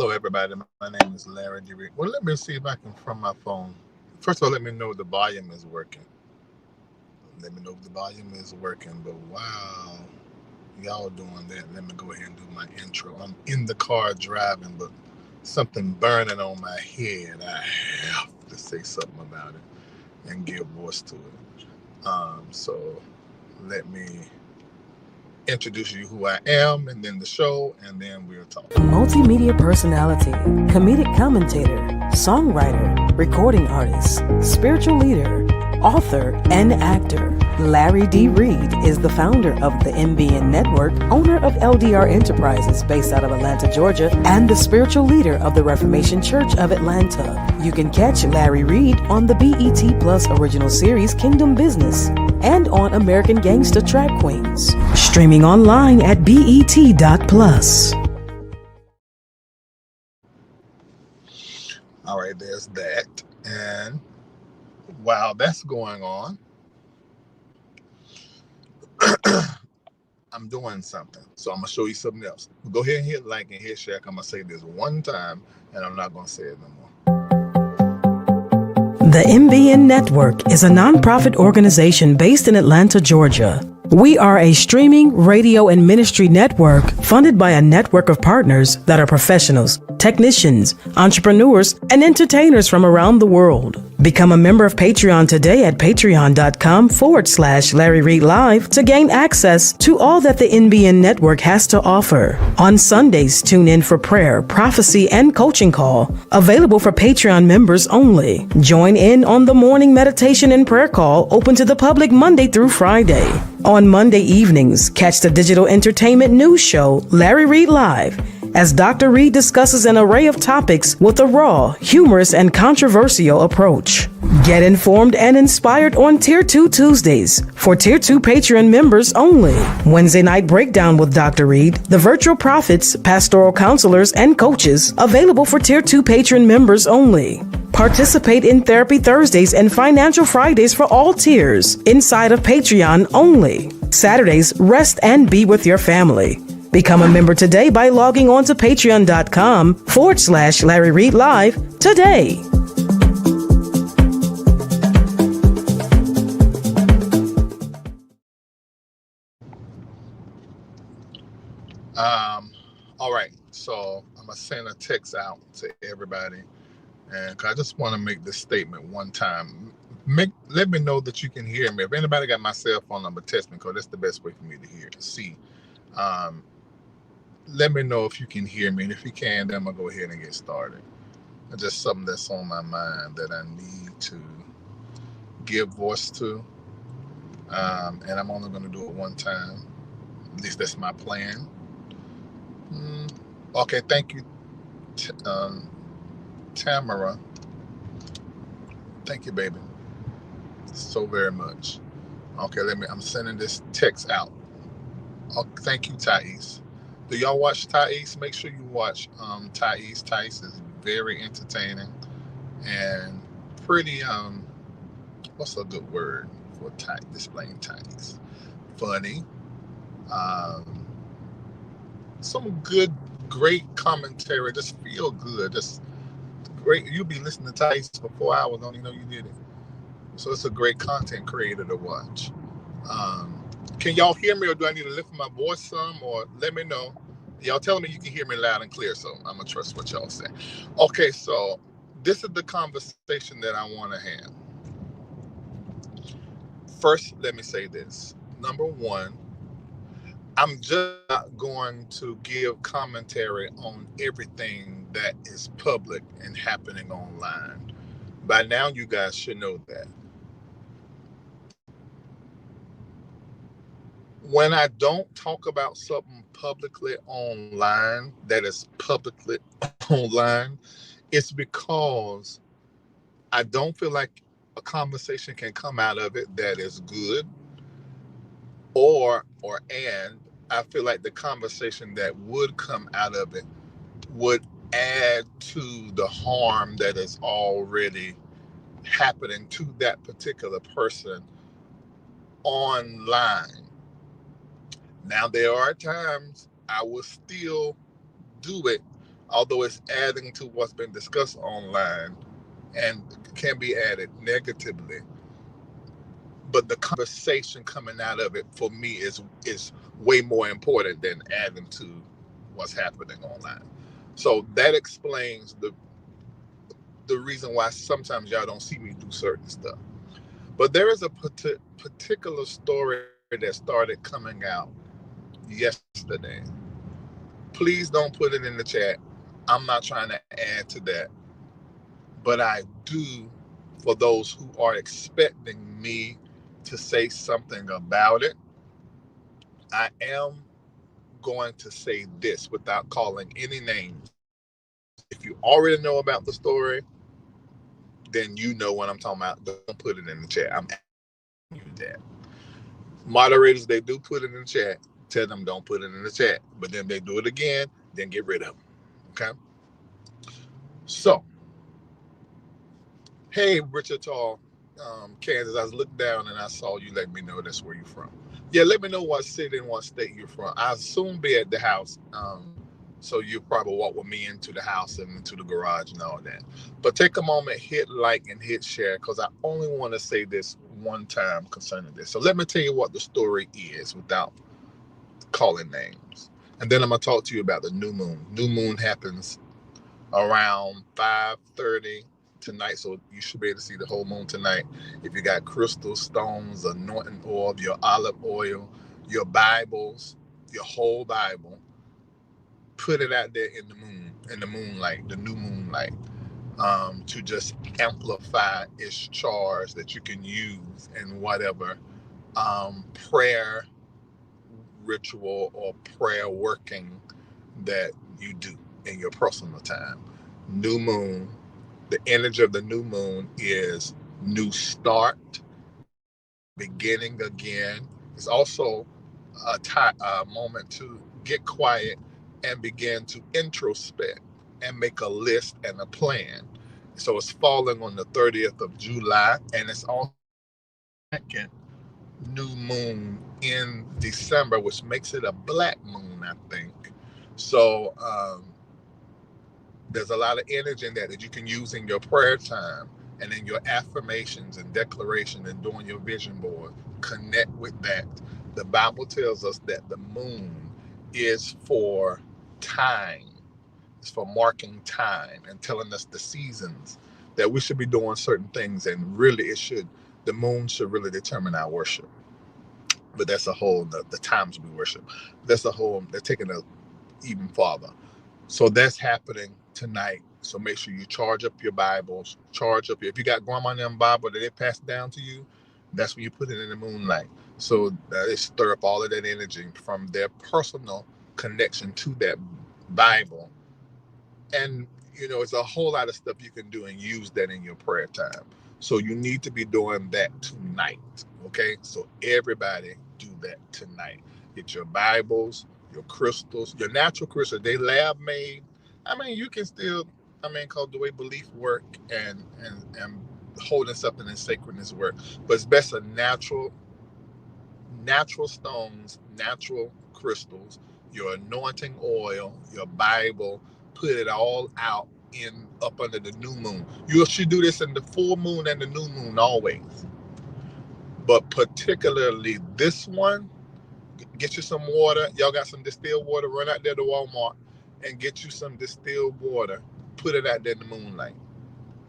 Hello, everybody. My name is Larry D. Well, let me see if I can from my phone. First of all, let me know the volume is working. Let me know if the volume is working. But wow, y'all doing that. Let me go ahead and do my intro. I'm in the car driving, but something burning on my head. I have to say something about it and give voice to it. So let me introduce you who I am, and then the show, and then we'll talk. Multimedia personality, comedic commentator, songwriter, recording artist, spiritual leader, author, and actor. Larry D. Reed is the founder of the MBN Network, owner of LDR Enterprises based out of Atlanta, Georgia, and the spiritual leader of the Reformation Church of Atlanta. You can catch Larry Reed on the BET Plus original series Kingdom Business and on American Gangsta Track Queens. Streaming online at BET.plus. All right, there's that. And while that's going on, I'm doing something. So I'm going to show you something else. Go ahead and hit like and hit share. I'm going to say this one time, and I'm not going to say it no more. The MBN Network is a nonprofit organization based in Atlanta, Georgia. We are a streaming, radio, and ministry network funded by a network of partners that are professionals, technicians, entrepreneurs, and entertainers from around the world. Become a member of Patreon today at patreon.com/Larry Reed Live to gain access to all that the NBN Network has to offer. On Sundays, tune in for prayer, prophecy, and coaching call, available for Patreon members only. Join in on the morning meditation and prayer call, open to the public Monday through Friday. On Monday evenings, catch the digital entertainment news show, Larry Reed Live, as Dr. Reed discusses an array of topics with a raw, humorous, and controversial approach. Get informed and inspired on Tier 2 Tuesdays for Tier 2 Patreon members only. Wednesday night breakdown with Dr. Reed, the virtual prophets, pastoral counselors, and coaches, available for Tier 2 patron members only. Participate in Therapy Thursdays and Financial Fridays for all tiers inside of Patreon only. Saturdays, rest and be with your family. Become a member today by logging on to patreon.com/Larry Reed Live today. All right, so I'm gonna send a text out to everybody, and I just want to make this statement one time. Let me know that you can hear me. If anybody got my cell phone number, text me, because that's the best way for me to see. Let me know if you can hear me, and if you can, then I'm gonna go ahead and get started. It's just something that's on my mind that I need to give voice to, and I'm only gonna do it one time. At least that's my plan. Okay, thank you, Tamara. Thank you, baby, so very much. Okay, I'm sending this text out. Oh, thank you, Thais. Do y'all watch Thais? Make sure you watch Thais. Thais is very entertaining and pretty, what's a good word for displaying Thais? Funny. Some good, great commentary. Just feel good. Just great. You'll be listening to Thais for 4 hours, don't even know you did it. So it's a great content creator to watch. Can y'all hear me, or do I need to lift my voice some, or let me know? Y'all telling me you can hear me loud and clear, so I'm gonna trust what y'all say. Okay, so this is the conversation that I want to have. First, let me say this. Number one, I'm just not going to give commentary on everything that is public and happening online. By now, you guys should know that. When I don't talk about something publicly online, that is publicly online, it's because I don't feel like a conversation can come out of it that is good, and I feel like the conversation that would come out of it would add to the harm that is already happening to that particular person online. Now, there are times I will still do it although it's adding to what's been discussed online and can be added negatively, but the conversation coming out of it for me is way more important than adding to what's happening online. So that explains the reason why sometimes y'all don't see me do certain stuff. But there is a particular story that started coming out yesterday. Please don't put it in the chat. I'm not trying to add to that. But I do, for those who are expecting me to say something about it, I am going to say this without calling any names. If you already know about the story, then you know what I'm talking about. Don't put it in the chat. I'm asking you that. Moderators, they do put it in the chat. Tell them don't put it in the chat. But then they do it again, then get rid of them. Okay? So, hey, Wichita, Kansas, I was looking down and I saw you. Let me know that's where you're from. Yeah, let me know what city and what state you're from. I'll soon be at the house. So you'll probably walk with me into the house and into the garage and all that. But take a moment, hit like and hit share, because I only want to say this one time concerning this. So let me tell you what the story is without calling names. And then I'm going to talk to you about the new moon. New moon happens around 5:30 tonight, so you should be able to see the whole moon tonight. If you got crystal stones, anointing oil, your olive oil, your Bibles, your whole Bible, put it out there in the moonlight, the new moonlight, to just amplify its charge that you can use in whatever prayer ritual or prayer working that you do in your personal time. New moon, the energy of the new moon is new start, beginning again. It's also a moment to get quiet and begin to introspect and make a list and a plan. So it's falling on the 30th of July, and it's also the second new moon in December, which makes it a black moon, I think. So there's a lot of energy in that you can use in your prayer time and in your affirmations and declaration and doing your vision board. Connect with that. The Bible tells us that the moon is for time. It's for marking time and telling us the seasons that we should be doing certain things, and really the moon should really determine our worship. But that's a whole, the times we worship. That's a whole, they're taking it even farther. So that's happening tonight. So make sure you charge up your Bibles, if you got grandma and them Bible that they passed down to you, that's when you put it in the moonlight. So they stir up all of that energy from their personal connection to that Bible. And, it's a whole lot of stuff you can do and use that in your prayer time. So you need to be doing that tonight, okay? So everybody do that tonight. Get your Bibles, your crystals, your natural crystals. They lab made. You can still, cause the way belief work and holding something in sacredness work. But it's best a natural stones, natural crystals, your anointing oil, your Bible, put it all out up under the new moon. You should do this in the full moon and the new moon always. But particularly this one, get you some water. Y'all got some distilled water, run out there to Walmart and get you some distilled water. Put it out there in the moonlight.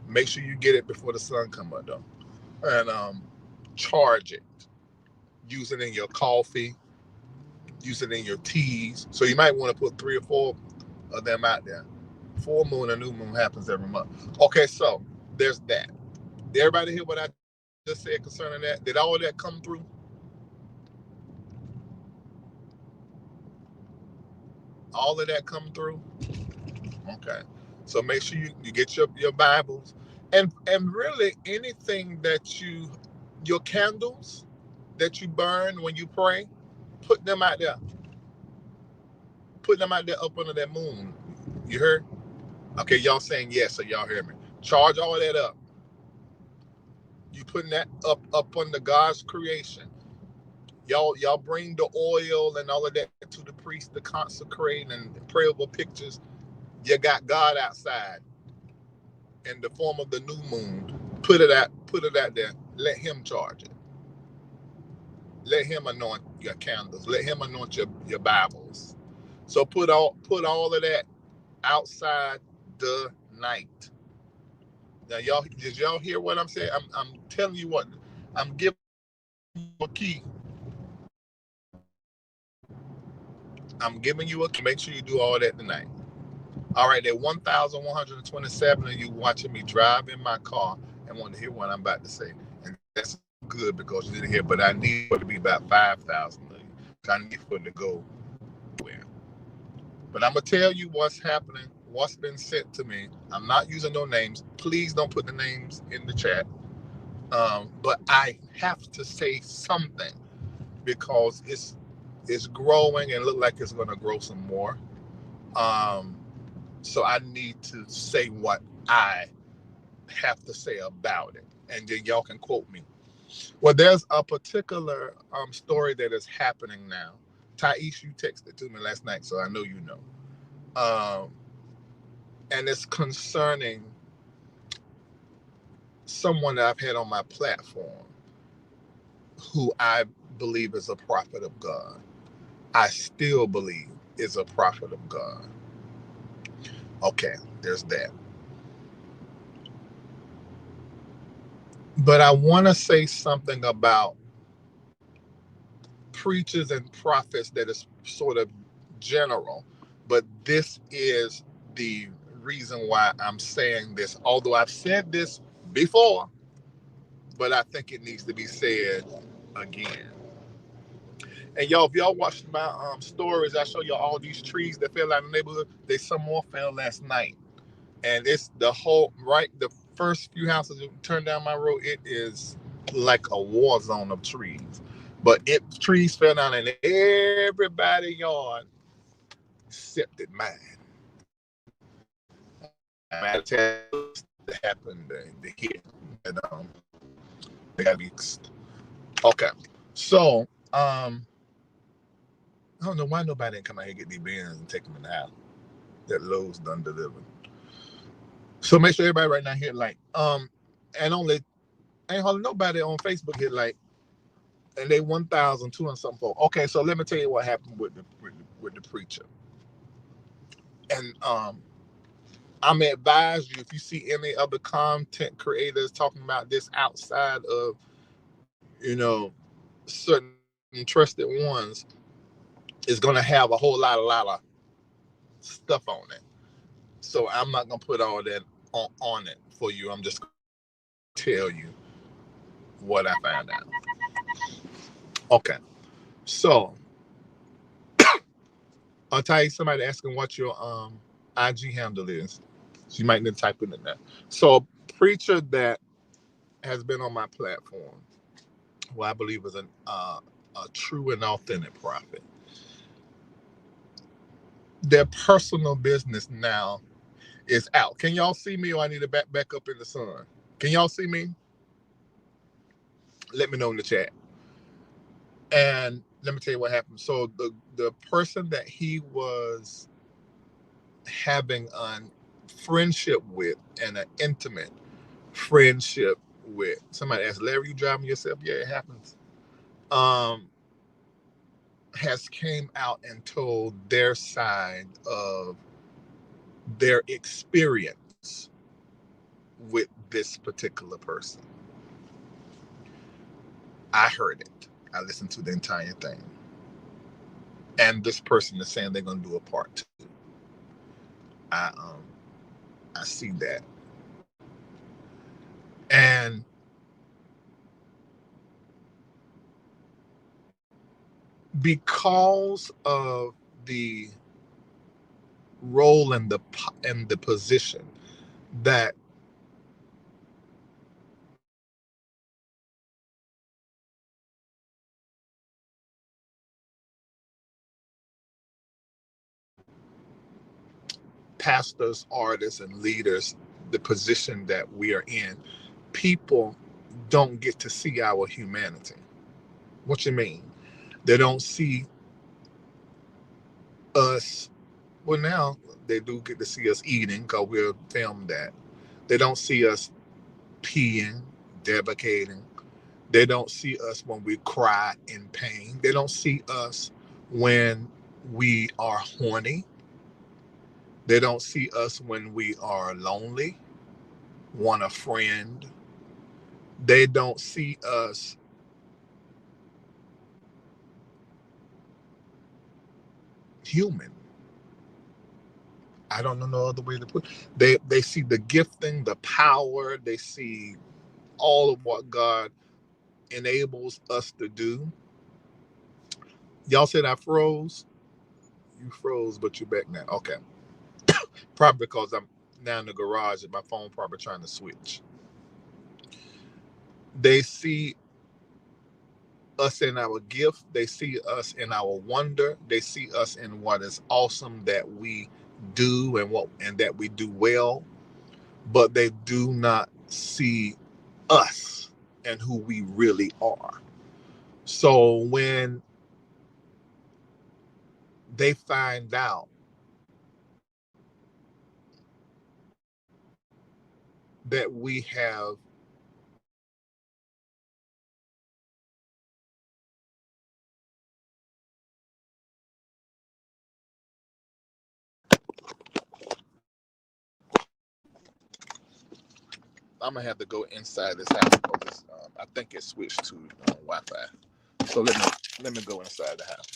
Make sure you get it before the sun comes up though. And charge it. Use it in your coffee. Use it in your teas. So you might want to put 3 or 4 of them out there. Full moon and new moon happens every month. Okay, so there's that. Did everybody hear what I just said concerning that? Did all of that come through? All of that come through? Okay. So make sure you get your Bibles. And really anything that your candles that you burn when you pray, put them out there. Put them out there up under that moon. You heard? Okay, y'all saying yes, so y'all hear me. Charge all that up. You putting that up under God's creation. Y'all bring the oil and all of that to the priest to consecrate and pray over pictures. You got God outside in the form of the new moon. Put it out there. Let him charge it. Let him anoint your candles. Let him anoint your Bibles. So put all of that outside the night. Now, did y'all hear what I'm saying? I'm telling you what. I'm giving you a key. I'm giving you a key. Make sure you do all that tonight. All right, there 1,127 of you watching me drive in my car and want to hear what I'm about to say. And that's good because you didn't hear, but I need for it to be about 5,000 of you. I need for it to go where. But I'm going to tell you what's happening, what's been sent to me. I'm not using no names. Please don't put the names in the chat. But I have to say something because it's growing and look like it's going to grow some more. So I need to say what I have to say about it, and then y'all can quote me. Well, there's a particular story that is happening now. Thais, you texted to me last night, so I know you know. And it's concerning someone that I've had on my platform who I believe is a prophet of God. I still believe is a prophet of God. Okay, there's that. But I want to say something about preachers and prophets that is sort of general, but this is the reason why I'm saying this. Although I've said this before, but I think it needs to be said again. And y'all, if y'all watched my stories, I show you all these trees that fell out in the neighborhood. Some more fell last night, and it's the first few houses that turned down my road. It is like a war zone of trees. But trees fell down in everybody's yard, except at mine. I tell you what happened to hit. And, they got mixed. Okay. So, I don't know why nobody didn't come out here and get these bins and take them in the house. That Lowe's done delivered. So make sure everybody right now hit like. And ain't hardly nobody on Facebook hit like. And they 1,200 something folks. Okay, so let me tell you what happened with the preacher. And I'm gonna advise you if you see any other content creators talking about this outside of, certain trusted ones, is gonna have a whole lot of stuff on it. So I'm not gonna put all that on it for you. I'm just gonna tell you what I found out. Okay, so I'll tell you somebody asking what your IG handle is. So you might need to type it in there. So a preacher that has been on my platform, who I believe is a true and authentic prophet. Their personal business now is out. Can y'all see me, or I need to back up in the sun? Can y'all see me? Let me know in the chat. And let me tell you what happened. So the person that he was having a friendship with and an intimate friendship with. Somebody asked, Larry, you driving yourself? Yeah, it happens. Has came out and told their side of their experience with this particular person. I heard it. I listened to the entire thing. And this person is saying they're going to do a part 2. I see that. And because of the role and the position that pastors, artists, and leaders, the position that we are in, people don't get to see our humanity. What you mean? They don't see us Well, now they do get to see us eating because we'll film that. They don't see us peeing, defecating. They don't see us when we cry in pain. They don't see us when we are horny. They don't see us when we are lonely, want a friend. They don't see us human. I don't know no other way to put it. They see the gifting, the power. They see all of what God enables us to do. Y'all said I froze. You froze, but you're back now. Okay. Probably because I'm now in the garage and my phone probably trying to switch. They see us in our gift. They see us in our wonder. They see us in what is awesome that we do and that we do well, but they do not see us and who we really are. So when they find out that we have I'm gonna have to go inside this house because I think it switched to Wi-Fi. So let me go inside the house.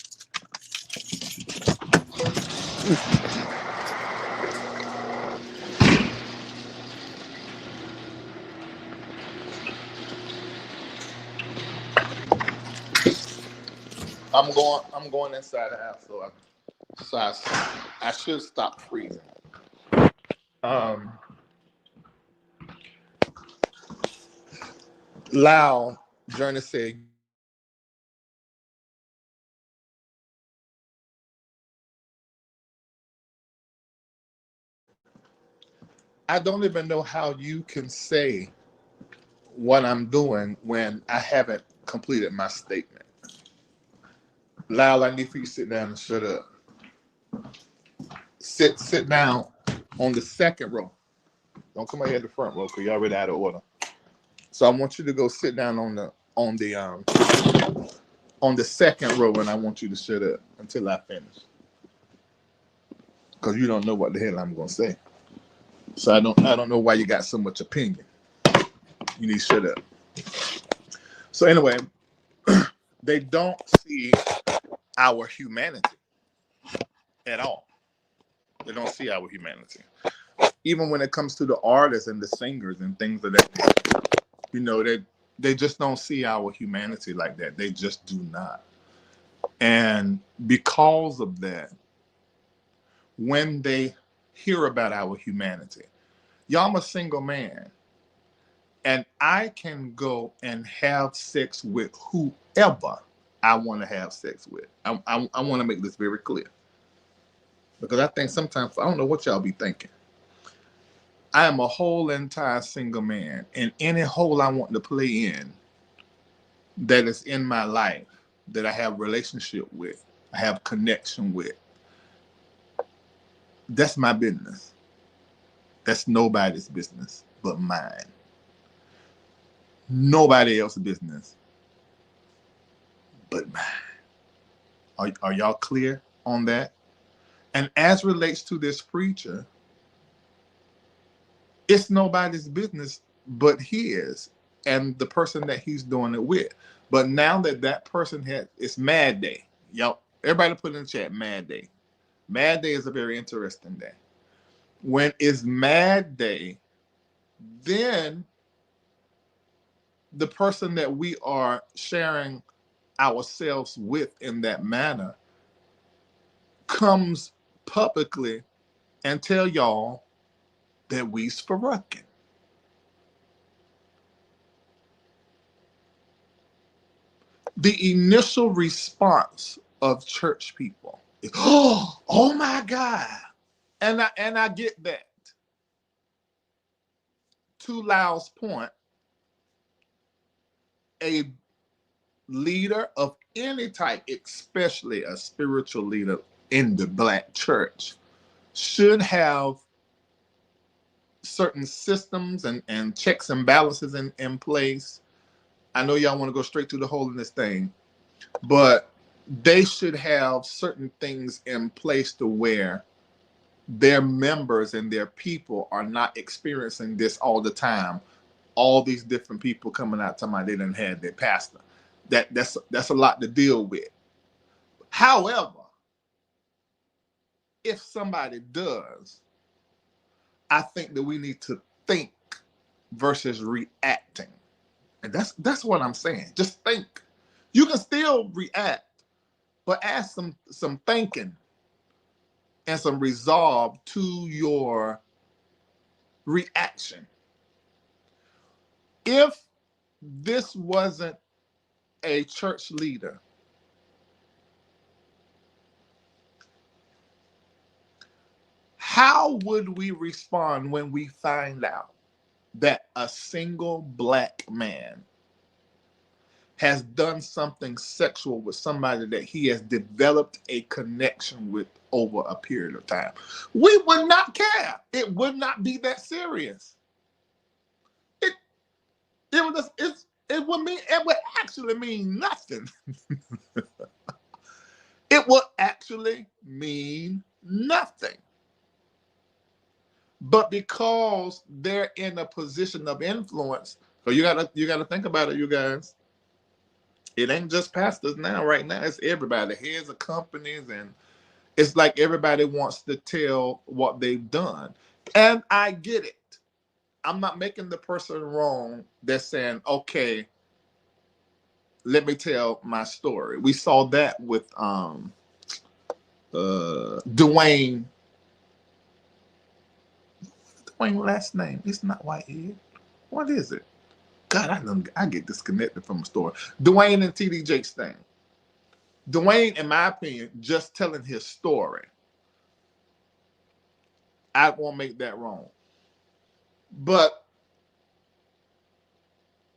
I'm going inside the house, I should stop freezing. Um, Lau Journey said, I don't even know how you can say what I'm doing when I haven't completed my statement. Lau, I need for you to sit down and shut up. Sit down on the second row. Don't come out here at the front row because you're already out of order. So I want you to go sit down on the second row, and I want you to shut up until I finish. Because you don't know what the hell I'm gonna say. So I don't know why you got so much opinion. You need to shut up. So anyway, they don't see our humanity at all. They don't see our humanity. Even when it comes to the artists and the singers and things of that nature, they just don't see our humanity like that. They just do not. And because of that, when they hear about our humanity, y'all, I'm a single man, and I can go and have sex with whoever I want to have sex with. I want to make this very clear. Because I think sometimes, I don't know what y'all be thinking. I am a whole entire single man, and any hole I want to play in that is in my life, that I have relationship with, I have connection with, that's my business. That's nobody's business but mine. Nobody else's business but mine. Are y'all clear on that? And as relates to this preacher, it's nobody's business but his and the person that he's doing it with. But now that person it's Mad Day. Y'all, everybody put in the chat, Mad Day. Mad Day is a very interesting day. When it's Mad Day, then the person that we are sharing ourselves with in that manner comes publicly and tell y'all that we's verrucking. The initial response of church people is, oh my God. And I get that. To Lau's point, a leader of any type, especially a spiritual leader in the Black church, should have certain systems and checks and balances in place. I know y'all want to go straight to the hole in this thing, but they should have certain things in place to where their members and their people are not experiencing this all the time. All these different people coming out talking about they didn't have their pastor. That's a lot to deal with. However, if somebody does, I think that we need to think versus reacting. And that's what I'm saying. Just think. You can still react, but add some thinking and some resolve to your reaction. If this wasn't a church leader, how would we respond when we find out that a single black man has done something sexual with somebody that he has developed a connection with over a period of time? We would not care. It would not be that serious. It would actually mean nothing. It would actually mean nothing. But because they're in a position of influence, so you gotta think about it, you guys. It ain't just pastors now. Right now, it's everybody. Heads of companies, and it's like everybody wants to tell what they've done. And I get it. I'm not making the person wrong that's saying, okay, let me tell my story. We saw that with Dwayne. Dwayne last name. It's not Whitehead. What is it? God, I get disconnected from the story. Dwayne and TD Jakes thing. Dwayne, in my opinion, just telling his story. I won't make that wrong. But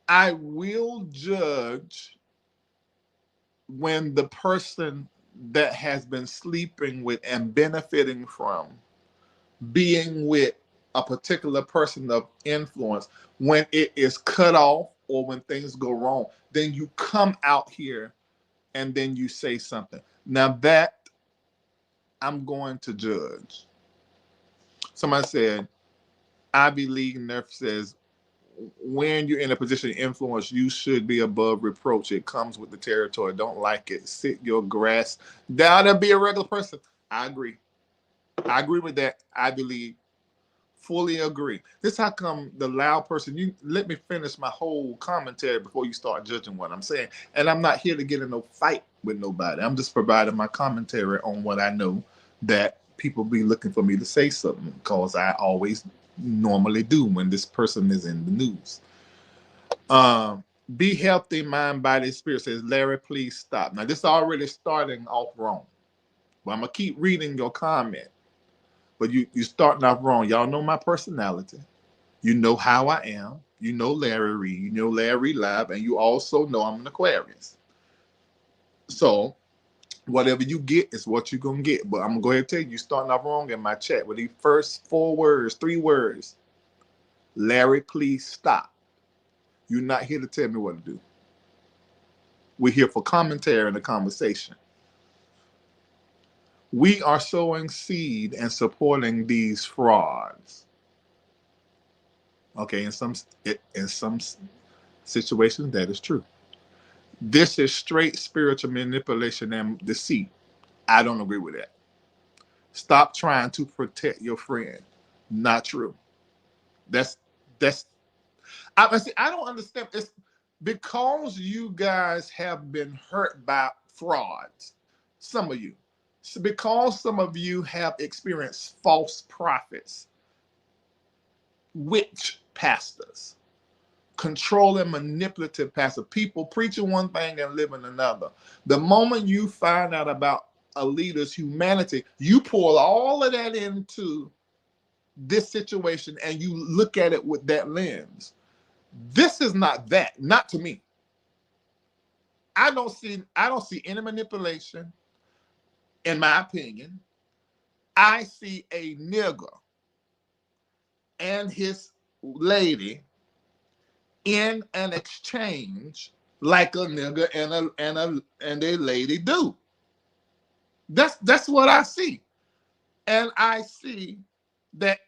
I will judge when the person that has been sleeping with and benefiting from being with a particular person of influence, when it is cut off or when things go wrong, then you come out here and then you say something. Now that I'm going to judge. Somebody said, Ivy League Nerf says, when you're in a position of influence, you should be above reproach. It comes with the territory. Don't like it. Sit your grass down and be a regular person. I agree. I agree with that. I believe. Fully agree. This how come the loud person, you let me finish my whole commentary before you start judging what I'm saying. And I'm not here to get in no fight with nobody. I'm just providing my commentary on what I know that people be looking for me to say something, because I always normally do when this person is in the news. Be healthy, mind, body, spirit, says Larry, please stop. Now this is already starting off wrong, but I'm gonna keep reading your comment. But you're starting off wrong. Y'all know my personality. You know how I am. You know Larry Reed. You know Larry Live. And you also know I'm an Aquarius. So whatever you get is what you're going to get. But I'm going to go ahead and tell you, you're starting off wrong in my chat with these first 3 words. Larry, please stop. You're not here to tell me what to do. We're here for commentary and a conversation. We are sowing seed and supporting these frauds. Okay, in some situations that is true. This is straight spiritual manipulation and deceit. I don't agree with that. Stop trying to protect your friend. Not true. I don't understand. It's because you guys have been hurt by frauds. Some of you. So because some of you have experienced false prophets, witch pastors, controlling, manipulative pastors, people preaching one thing and living another. The moment you find out about a leader's humanity, you pull all of that into this situation and you look at it with that lens. This is not that, not to me. I don't see any manipulation, in my opinion. I see a nigger and his lady in an exchange like a nigger and a lady do. That's what I see. And I see that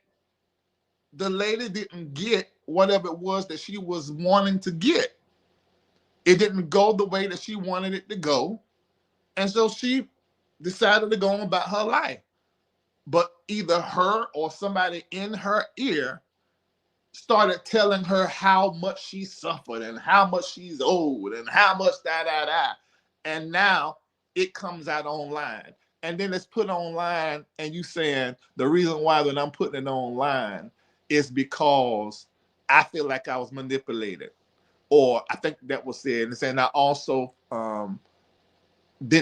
the lady didn't get whatever it was that she was wanting to get. It didn't go the way that she wanted it to go. And so she decided to go on about her life. But either her or somebody in her ear started telling her how much she suffered and how much she's owed and how much da. And now it comes out online. And then it's put online, and you saying the reason why that I'm putting it online is because I feel like I was manipulated. Or I think that was said. And saying I also don't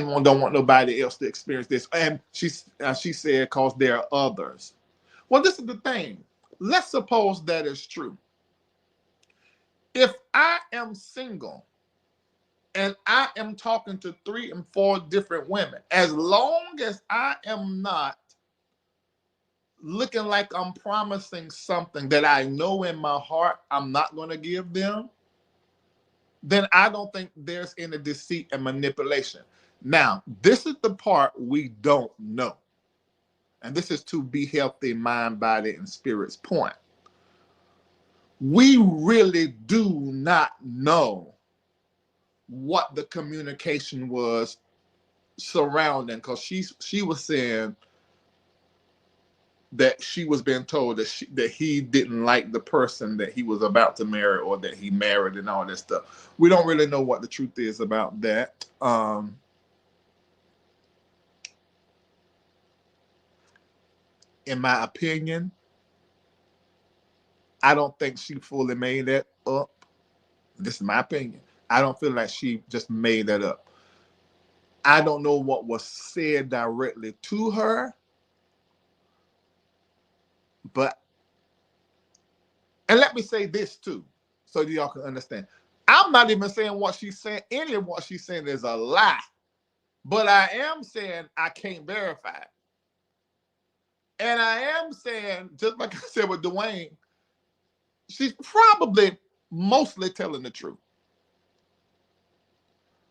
want nobody else to experience this. And she said, because there are others. Well, this is the thing. Let's suppose that is true. If I am single and I am talking to 3 and 4 different women, as long as I am not looking like I'm promising something that I know in my heart I'm not going to give them, then I don't think there's any deceit and manipulation. Now, this is the part we don't know. And this is to be healthy, mind, body, and spirit's point. We really do not know what the communication was surrounding, because she was saying that she was being told that he didn't like the person that he was about to marry or that he married and all this stuff. We don't really know what the truth is about that. In my opinion, I don't think she fully made that up. This is my opinion. I don't feel like she just made that up. I don't know what was said directly to her, but, and let me say this too, so that y'all can understand. I'm not even saying what she's saying, any of what she's saying is a lie, but I am saying I can't verify it. And I am saying, just like I said with Dwayne, she's probably mostly telling the truth.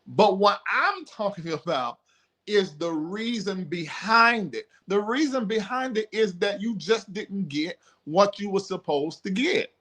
But what I'm talking about is the reason behind it. The reason behind it is that you just didn't get what you were supposed to get,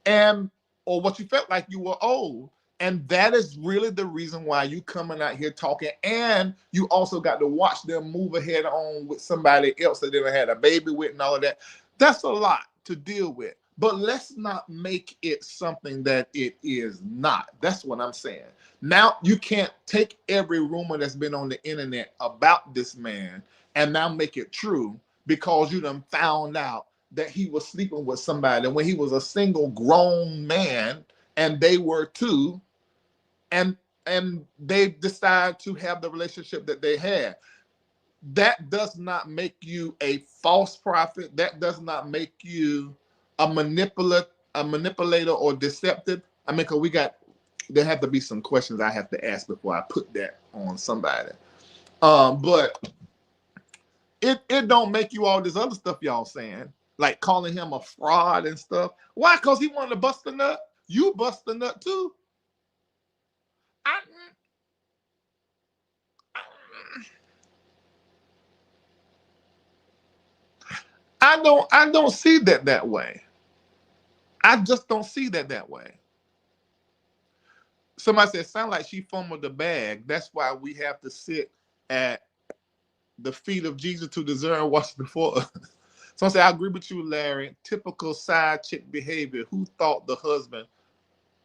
or what you felt like you were owed. And that is really the reason why you coming out here talking. And you also got to watch them move ahead on with somebody else that they had a baby with and all of that. That's a lot to deal with. But let's not make it something that it is not. That's what I'm saying. Now, you can't take every rumor that's been on the internet about this man and now make it true, because you done found out that he was sleeping with somebody when he was a single grown man and they were too, and they decide to have the relationship that they had. That does not make you a false prophet. That does not make you a manipulator or deceptive. I mean, because there have to be some questions I have to ask before I put that on somebody. But it don't make you all this other stuff y'all saying, like calling him a fraud and stuff. Why? Because he wanted to bust a nut. You bust a nut too. I don't see that way. I just don't see that way. Somebody said, sound like she fumbled the bag. That's why we have to sit at the feet of Jesus to discern what's before us. Someone said, I agree with you, Larry. Typical side chick behavior. Who thought the husband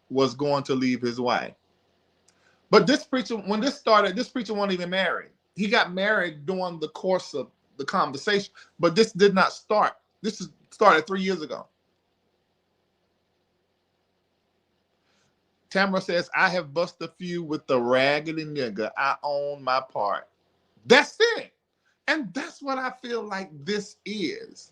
was going to leave his wife? But this preacher, when this started, this preacher wasn't even married. He got married during the course of the conversation, but this did not start. Started 3 years ago. Tamara says, I have bust a few with the raggedy nigga. I own my part. That's it. And that's what I feel like this is.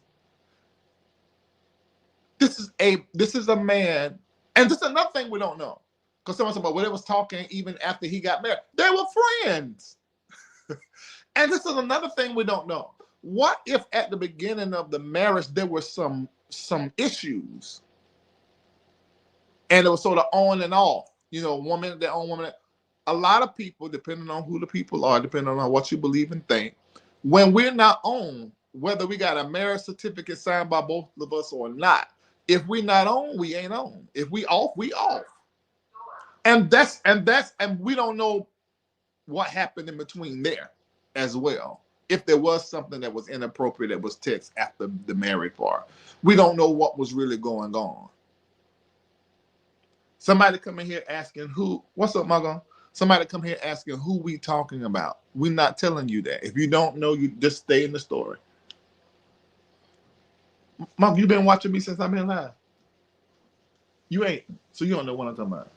This is a man, and this is another thing we don't know. Because someone said, well, they was talking even after he got married. They were friends. And this is another thing we don't know. What if at the beginning of the marriage there were some issues, and it was sort of on and off? You know, woman their own woman. A lot of people, depending on who the people are, depending on what you believe and think, when we're not on, whether we got a marriage certificate signed by both of us or not, if we not on, we ain't on. If we off, we off. And we don't know what happened in between there as well. If there was something that was inappropriate that was text after the married part, we don't know what was really going on. Somebody come in here asking who, what's up, Margo? Somebody come here asking who we talking about. We're not telling you that. If you don't know, you just stay in the story. Mom, you been watching me since I've been live. You ain't, so you don't know what I'm talking about.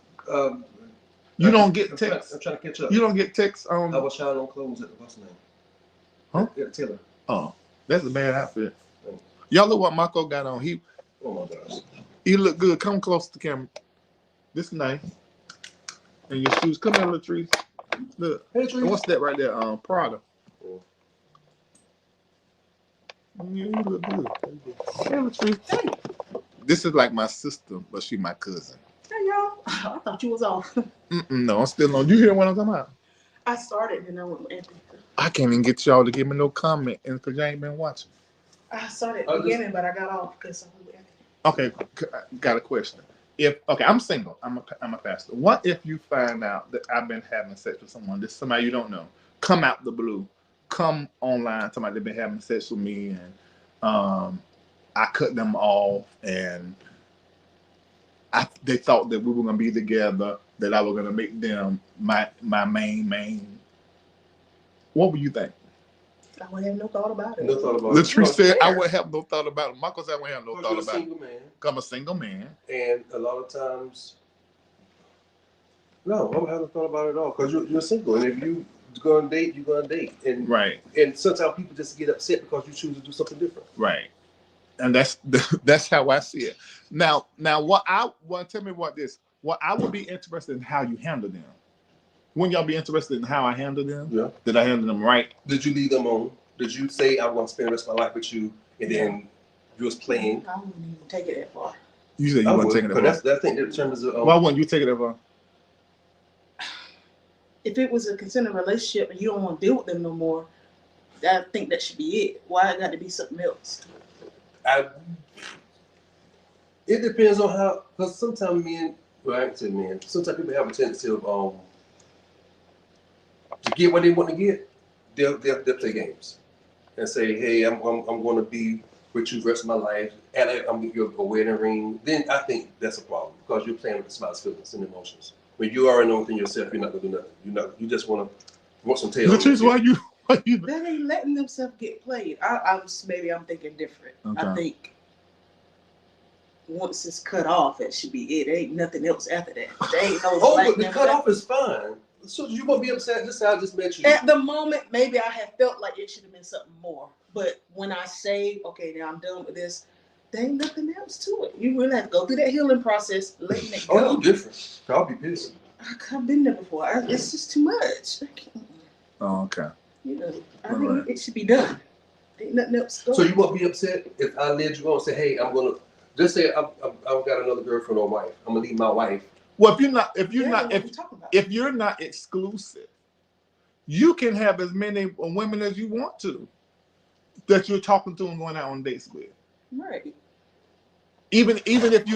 You don't get texts. I'm trying to catch up. You don't get texts. I was trying on clothes at the bus now. Huh? At the Taylor. Oh, that's a bad outfit. Y'all look what Marco got on. Oh my gosh. He look good. Come close to the camera. This is nice. And your shoes. Come here, Latrice. Look. Hey, Latrice. And what's that right there? Prada. Oh. Yeah, you look good. Hey, Latrice. Hey. This is like my sister, but she my cousin. Hey, y'all. I thought you was off. No, I'm still on. You hear what I'm talking about? I started and I went with Anthony. I can't even get y'all to give me no comment because y'all ain't been watching. I started at the beginning, but I got off because I went with Anthony. Okay, got a question. I'm single, I'm a pastor. What if you find out that I've been having sex with someone, this somebody you don't know, come out the blue, come online, somebody they've been having sex with me, and I cut them off, and they thought that we were gonna be together, that I was gonna make them my main. What would you think? I wouldn't have no thought about it. No thought about Latrice it. said I wouldn't have no thought about it. Michael said I wouldn't have no thought about it. Single man. I'm a single man. And a lot of times, no, I don't have no thought about it at all because you're single. And if you go on a date, you go on a date. And Right. And sometimes people just get upset because you choose to do something different. Right. And that's how I see it. Now tell me what I would be interested in how you handle them. Wouldn't y'all be interested in how I handle them? Yeah. Did I handle them right? Did you leave them on? Did you say I want to spend the rest of my life with you, and then you was playing? I wouldn't even take it that far. You said you weren't taking it that far. That's I think that determines the. Why wouldn't you take it that far? If it was a consensual relationship and you don't want to deal with them no more, I think that should be it. Why it got to be something else? It depends on how, because sometimes sometimes people have a tendency of to get what they want to get, they'll play games and say, hey, I'm going to be with you the rest of my life, and I'm going to give you a wedding ring. Then I think that's a problem because you're playing with somebody's feelings and emotions. When you already know within yourself, you're not going to do nothing. You just want some tail. Latrice, why you? That ain't letting themselves get played. Maybe I'm thinking different. Okay. I think once it's cut off, that should be it. There ain't nothing else after that. There ain't no. But the cut off is fine. So you won't be upset just how I just met you. At the moment, maybe I have felt like it should have been something more. But when I say, okay, now I'm done with this, there ain't nothing else to it. You really have to go through that healing process, letting it go. Oh, no, different. I'll be pissed. I've been there before. It's just too much. Oh, okay. You know, I think it should be done. Ain't nothing else going. So you won't be upset if I let you go and say, hey, I'm gonna just say I've got another girlfriend or wife. I'm gonna leave my wife. Well, if you're not exclusive, you can have as many women as you want to that you're talking to and going out on dates with. Right. Even if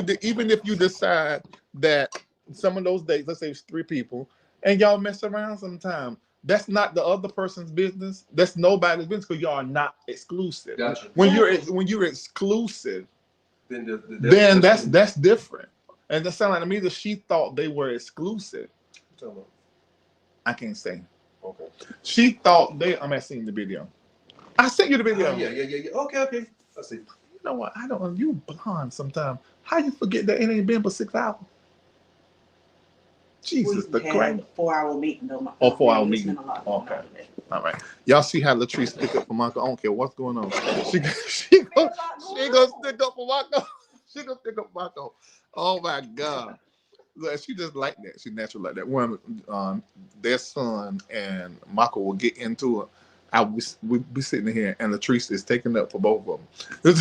you decide that some of those dates, let's say it's 3 people, and y'all mess around sometime, that's not the other person's business. That's nobody's business because y'all are not exclusive. Gotcha. When you're exclusive, then that's different. And that sounded like to me that she thought they were exclusive. I can't say. Okay. She thought I'm not seeing the video. I sent you the video. Yeah. Okay. I see. You know what? I don't know. You blonde sometimes. How you forget that it ain't been but 6 hours? Jesus, the crap. 4-hour meeting though. 4-hour meeting. Okay. All right. Y'all see how Latrice stick up for Marco? I don't care what's going on. She gonna stick up for Marco. She gonna stick up for Marco. Oh my God. Look, she just like that. She natural like that. When their son and Marco will get into it, we be sitting here and Latrice is taking up for both of them.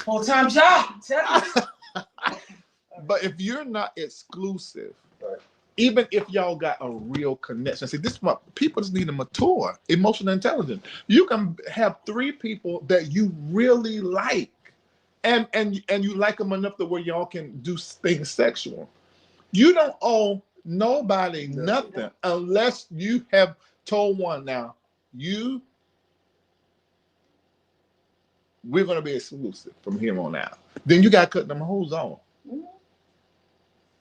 Full-time job. Tell you. But if you're not exclusive, Right. even if y'all got a real connection, see, this is what people just need to mature, emotional intelligence. You can have 3 people that you really like, and you like them enough to where y'all can do things sexual. You don't owe nobody nothing unless you have told one, now we're going to be exclusive from here on out. Then you got to cut them hoes off.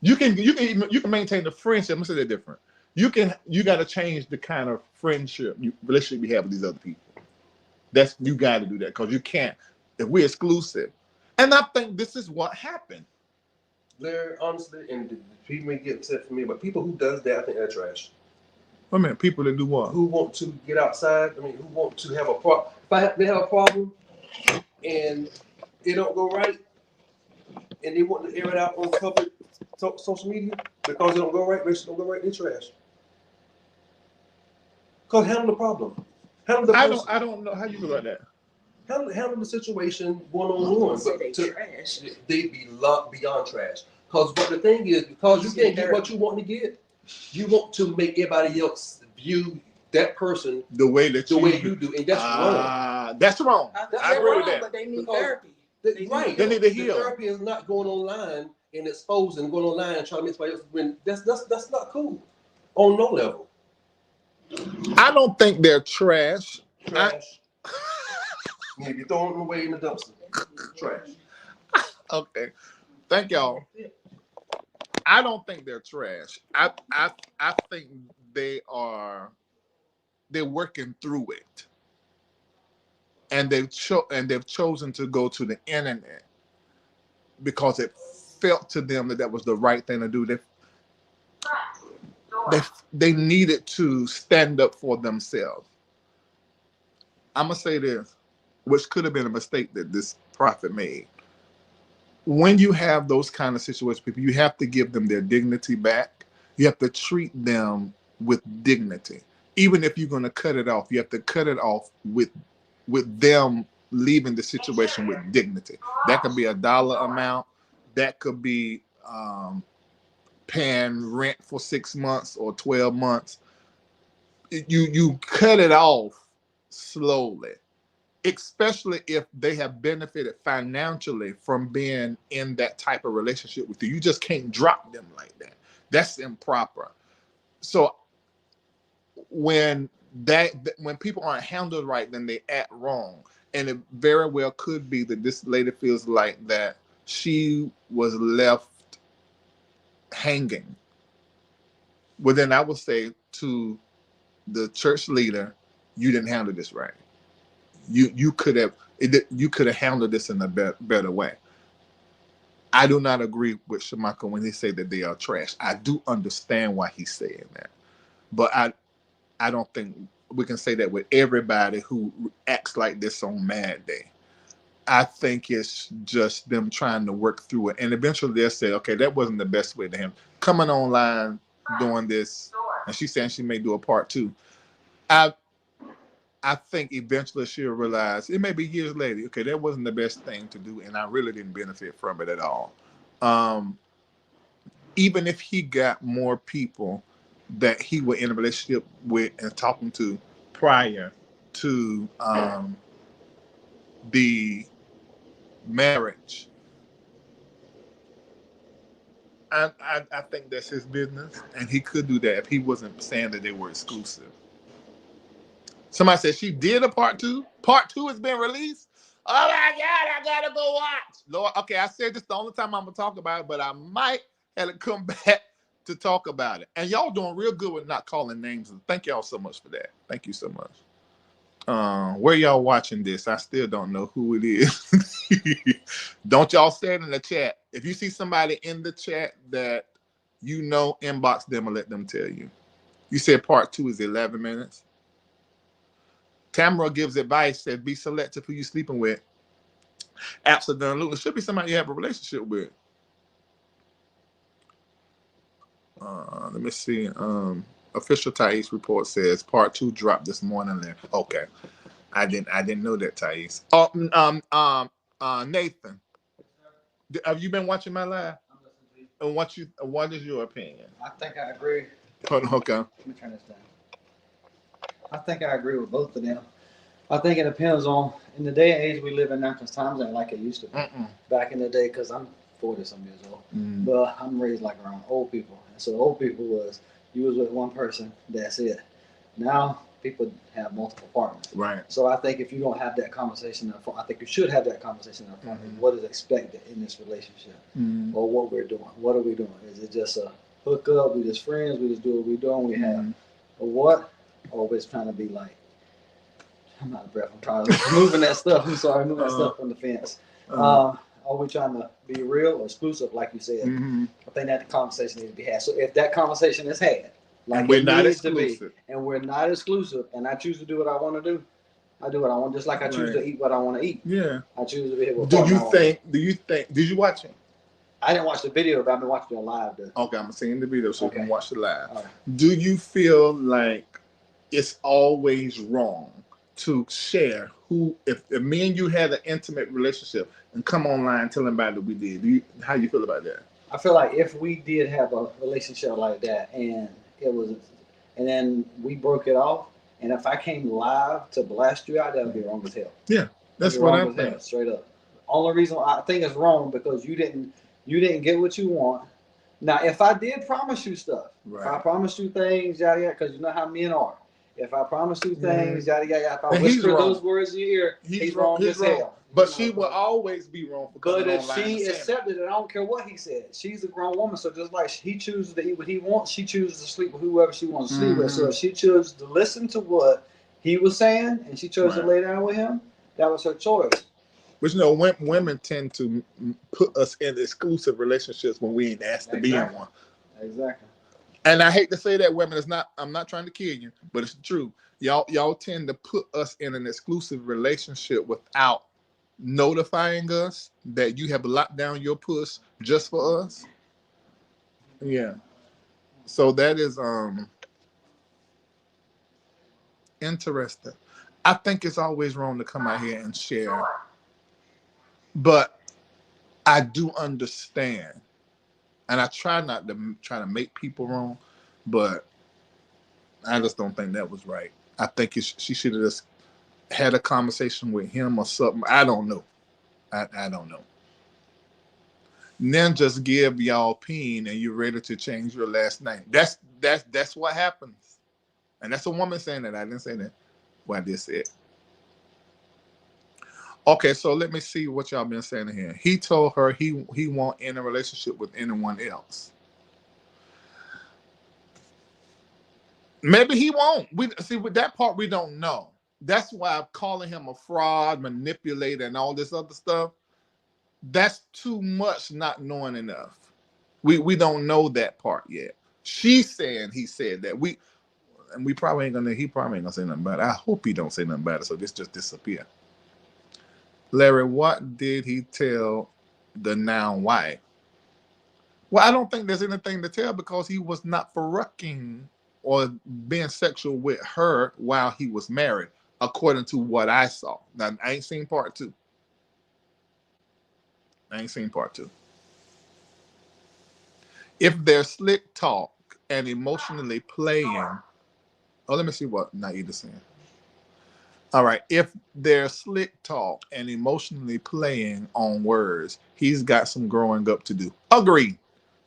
You can maintain the friendship. I'm gonna say that different. You got to change the kind of relationship we have with these other people. You got to do that, because you can't, if we're exclusive. And I think this is what happened. They're honestly, and the people may get upset for me, but people who does that, I think they're trash. I mean, people that do what? Who want to get outside? I mean, who want to have a problem? They have a problem, and it don't go right, and they want to air it out on public social media because it don't go right. Relationship don't go right. They're trash. Cause handle the problem. Handle the person. I don't know how you feel about that. Handle the situation one-on-one. Trash. They be beyond trash. Because what the thing is, because you can't get what you want to get, you want to make everybody else view that person the way you do, and that's wrong. That's wrong. I agree with that. But they need therapy. Right. They need to heal. The therapy is not going online and exposing, going online and trying to make somebody else win. That's not cool on no level. I don't think they're trash. Trash. You need to throw them away in the dumpster. Trash. Okay. Thank y'all. I don't think they're trash. I think they're working through it. And they've chosen to go to the internet because it felt to them that was the right thing to do. They needed to stand up for themselves. I'm gonna say this, which could have been a mistake that this prophet made. When you have those kind of situations, people, you have to give them their dignity back. You have to treat them with dignity. Even if you're going to cut it off, you have to cut it off with them leaving the situation with dignity. That could be a dollar amount. That could be paying rent for 6 months or 12 months. You cut it off slowly, especially if they have benefited financially from being in that type of relationship with you. You just can't drop them like that. That's improper. So when people aren't handled right, then they act wrong. And it very well could be that this lady feels like that she was left hanging. Well, then I would say to the church leader, you didn't handle this right. You could have handled this in a better way. I do not agree with Shamaka when he say that they are trash. I do understand why he's saying that, but I don't think we can say that with everybody who acts like this on Mad Day. I think it's just them trying to work through it, and eventually they'll say, okay, that wasn't the best way to handle coming online doing this, and she's saying she may do a part 2. I think eventually she'll realize, it may be years later, okay, that wasn't the best thing to do, and I really didn't benefit from it at all. Even if he got more people that he was in a relationship with and talking to prior to the marriage, I think that's his business, and he could do that if he wasn't saying that they were exclusive. Somebody said she did a part 2. Part 2 has been released. Oh my God, I gotta go watch. Lord, okay, I said this the only time I'm gonna talk about it, but I might have to come back to talk about it. And y'all doing real good with not calling names. And thank y'all so much for that. Thank you so much. Where y'all watching this? I still don't know who it is. Don't y'all say it in the chat. If you see somebody in the chat that you know, inbox them and let them tell you. You said part 2 is 11 minutes. Tamara gives advice, said be selective who you sleeping with. Absolutely. It should be somebody you have a relationship with. Let me see. Official Thais report says part 2 dropped this morning. There. Okay, I didn't know that, Thais. Oh, Nathan, have you been watching my live? And what is your opinion? I think I agree. Hold on, okay. Let me turn this down. I think I agree with both of them. I think it depends on, in the day and age we live in now, because times ain't like it used to be. Back in the day, because I'm 40-some years old, but I'm raised like around old people. And so old people was, you was with one person, that's it. Now, people have multiple partners. Right. So I think if you don't have that conversation up front, I think you should have that conversation up front. What is expected in this relationship, or what we're doing? What are we doing? Is it just a hookup? We just friends? We just do what we're doing? We have a what? Or we're just trying to be like, I'm out of breath. I'm trying to moving that stuff. I'm sorry, moving that stuff from the fence. Are we trying to be real or exclusive, like you said? I think that the conversation needs to be had. So if that conversation is had, like and we're it not needs exclusive. to be, and we're not exclusive, and I choose to do what I want to do, I do what I want, just like I choose to eat what I want to eat. Yeah. I choose to be here with Do you think? Did you watch it? I didn't watch the video, but I've been watching it live. Okay, I'm seeing the video so you can watch it live. Right. Do you feel like it's always wrong to share if me and you had an intimate relationship and come online and tell anybody that we did? How you feel about that? I feel like if we did have a relationship like that and and then we broke it off, and if I came live to blast you out, that would be wrong as hell. Yeah, that's what I think. Straight up. Only reason I think it's wrong because you didn't get what you want. Now, if I did promise you stuff, if I promised you things, yada yada, because you know how men are. If I promise you things, yada yada, if I whisper those words in your ear, he's wrong as hell. But she will always be wrong. But if she accepted it, I don't care what he said. She's a grown woman, so just like he chooses to eat what he wants, she chooses to sleep with whoever she wants to sleep with. So if she chose to listen to what he was saying and she chose to lay down with him, that was her choice. But you know, women tend to put us in exclusive relationships when we ain't asked to be in one. Exactly. And I hate to say that, women. I'm not trying to kill you, but it's true. Y'all tend to put us in an exclusive relationship without notifying us that you have locked down your puss just for us. Yeah. So that is interesting. I think it's always wrong to come out here and share. But I do understand. And I try not to make people wrong, but I just don't think that was right. I think she should have just had a conversation with him or something. I don't know. I don't know. And then just give y'all opinion and you're ready to change your last name. That's what happens. And that's a woman saying that. I didn't say that. Well, I did say it. Okay, so let me see what y'all been saying here. He told her he won't end a relationship with anyone else. Maybe he won't. We see with that part we don't know. That's why I'm calling him a fraud, manipulator, and all this other stuff. That's too much not knowing enough. We don't know that part yet. She's saying he said that. He probably ain't gonna say nothing about it. I hope he don't say nothing about it, so this just disappear. Larry, what did he tell the now wife? Well, I don't think there's anything to tell because he was not fucking or being sexual with her while he was married, according to what I saw. Now, I ain't seen part 2. If there's slick talk and emotionally playing, let me see what Naida's saying. All right, if there's slick talk and emotionally playing on words, he's got some growing up to do. Agreed.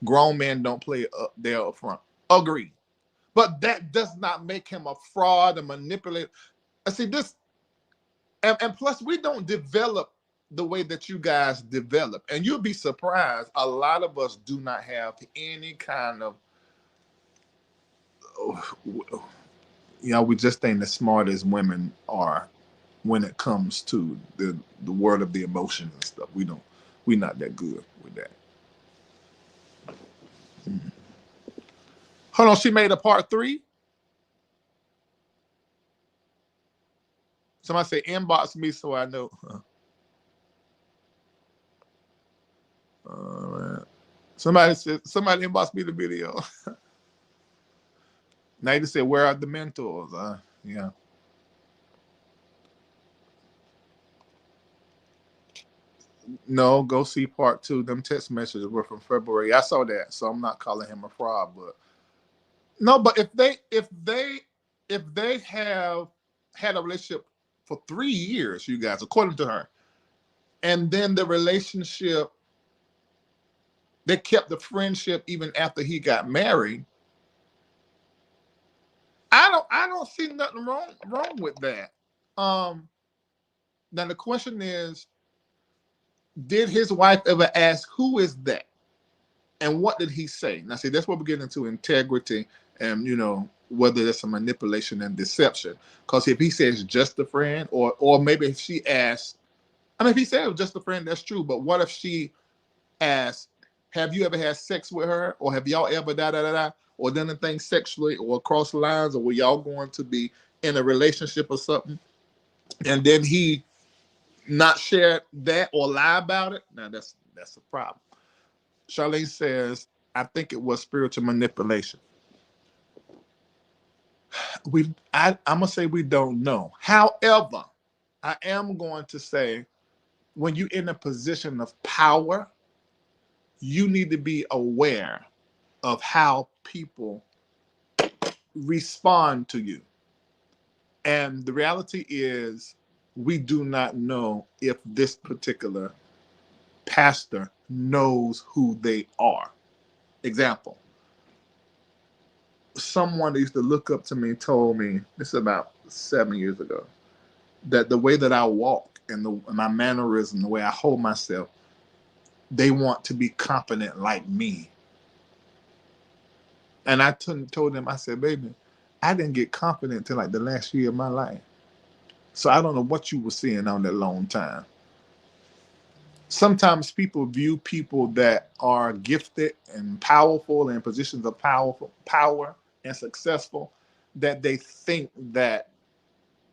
Grown men don't play up there up front. Agreed. But that does not make him a fraud, a manipulator. I see this, and plus we don't develop the way that you guys develop. And you'll be surprised, a lot of us do not have any kind of, we just ain't as smart as women are when it comes to the world of the emotions and stuff. We're not that good with that. Hold on, she made a part 3? Somebody say inbox me so I know. All right. Somebody inbox me the video. Now said, where are the mentors? Yeah. No, go see part 2. Them text messages were from February. I saw that, so I'm not calling him a fraud, but no, but if they have had a relationship for 3 years, you guys, according to her, and then the relationship, they kept the friendship even after he got married. I don't see nothing wrong with that. Now the question is, did his wife ever ask, who is that? And what did he say? Now, see, that's what we're getting into integrity and, whether that's a manipulation and deception. Because if he says just a friend, or maybe if she asked, if he said it was just a friend, that's true. But what if she asked, have you ever had sex with her? Or have y'all ever da-da-da-da? Or done anything sexually or across the lines? Or were y'all going to be in a relationship or something? And then he not share that or lie about it? Now, that's a problem. Charlene says, I think it was spiritual manipulation. I'm going to say we don't know. However, I am going to say, when you're in a position of power, you need to be aware of how people respond to you. And the reality is, we do not know if this particular pastor knows who they are. Example, someone that used to look up to me told me, this is about 7 years ago, that the way that I walk and my mannerism, the way I hold myself, they want to be confident like me. And I told them, I said, baby, I didn't get confident until like the last year of my life. So I don't know what you were seeing on that long time. Sometimes people view people that are gifted and powerful and in positions of power and successful, that they think that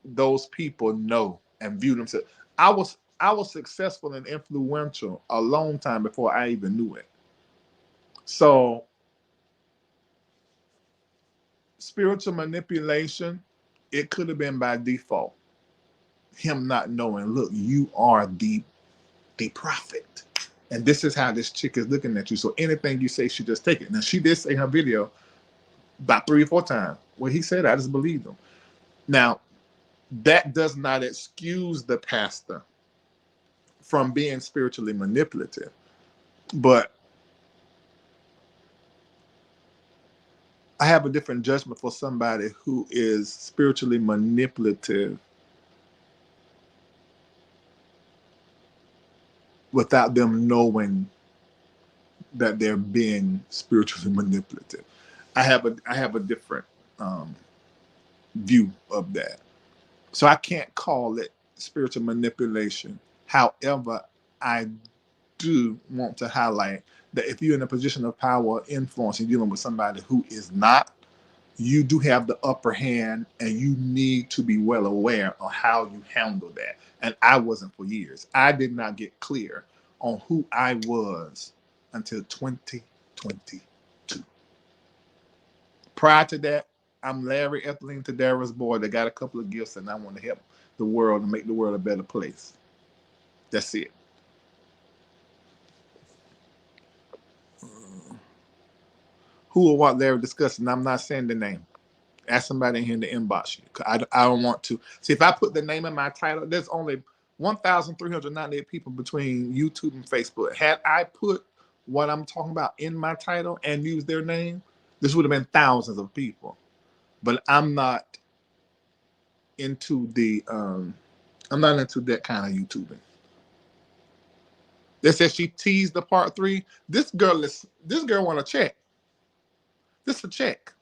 those people know and view themselves. I was successful and influential a long time before I even knew it. So spiritual manipulation, it could have been by default. Him not knowing, look, you are the prophet. And this is how this chick is looking at you. So anything you say, she just take it. Now, she did say in her video about 3 or 4 times. When he said, I just believed him. Now, that does not excuse the pastor from being spiritually manipulative. But I have a different judgment for somebody who is spiritually manipulative without them knowing that they're being spiritually manipulative. I have a different view of that. So I can't call it spiritual manipulation. However, I do want to highlight that if you're in a position of power or influence and dealing with somebody who is not, you do have the upper hand, and you need to be well aware of how you handle that. And I wasn't for years. I did not get clear on who I was until 2022. Prior to that, I'm Larry Etheline Tadera's boy that got a couple of gifts, and I want to help the world and make the world a better place. That's it. Who or what Larry discussing? I'm not saying the name. Ask somebody in here to inbox you. I don't want to. See, if I put the name in my title, there's only 1,398 people between YouTube and Facebook. Had I put what I'm talking about in my title and used their name, this would have been thousands of people. But I'm not into that kind of YouTubing. They said she teased the part 3. This girl want a check. This is a check.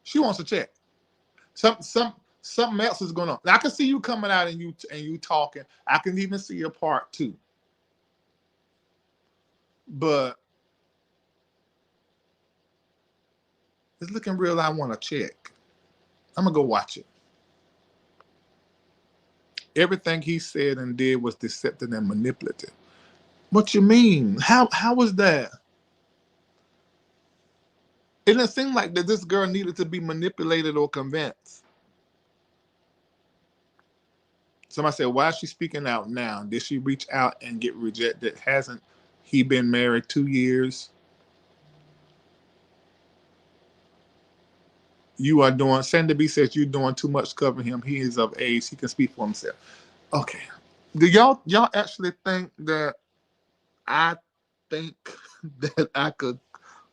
She wants a check. Something else is going on. Now, I can see you coming out and you talking. I can even see your part 2. But it's looking real. I want a check. I'm gonna go watch it. Everything he said and did was deceptive and manipulative. What you mean? How was that? It didn't seem like that this girl needed to be manipulated or convinced. Somebody said, why is she speaking out now? Did she reach out and get rejected? Hasn't he been married 2 years? You are doing, Sandy B says you're doing too much covering him. He is of age. He can speak for himself. Okay. Do y'all actually think that I think that I could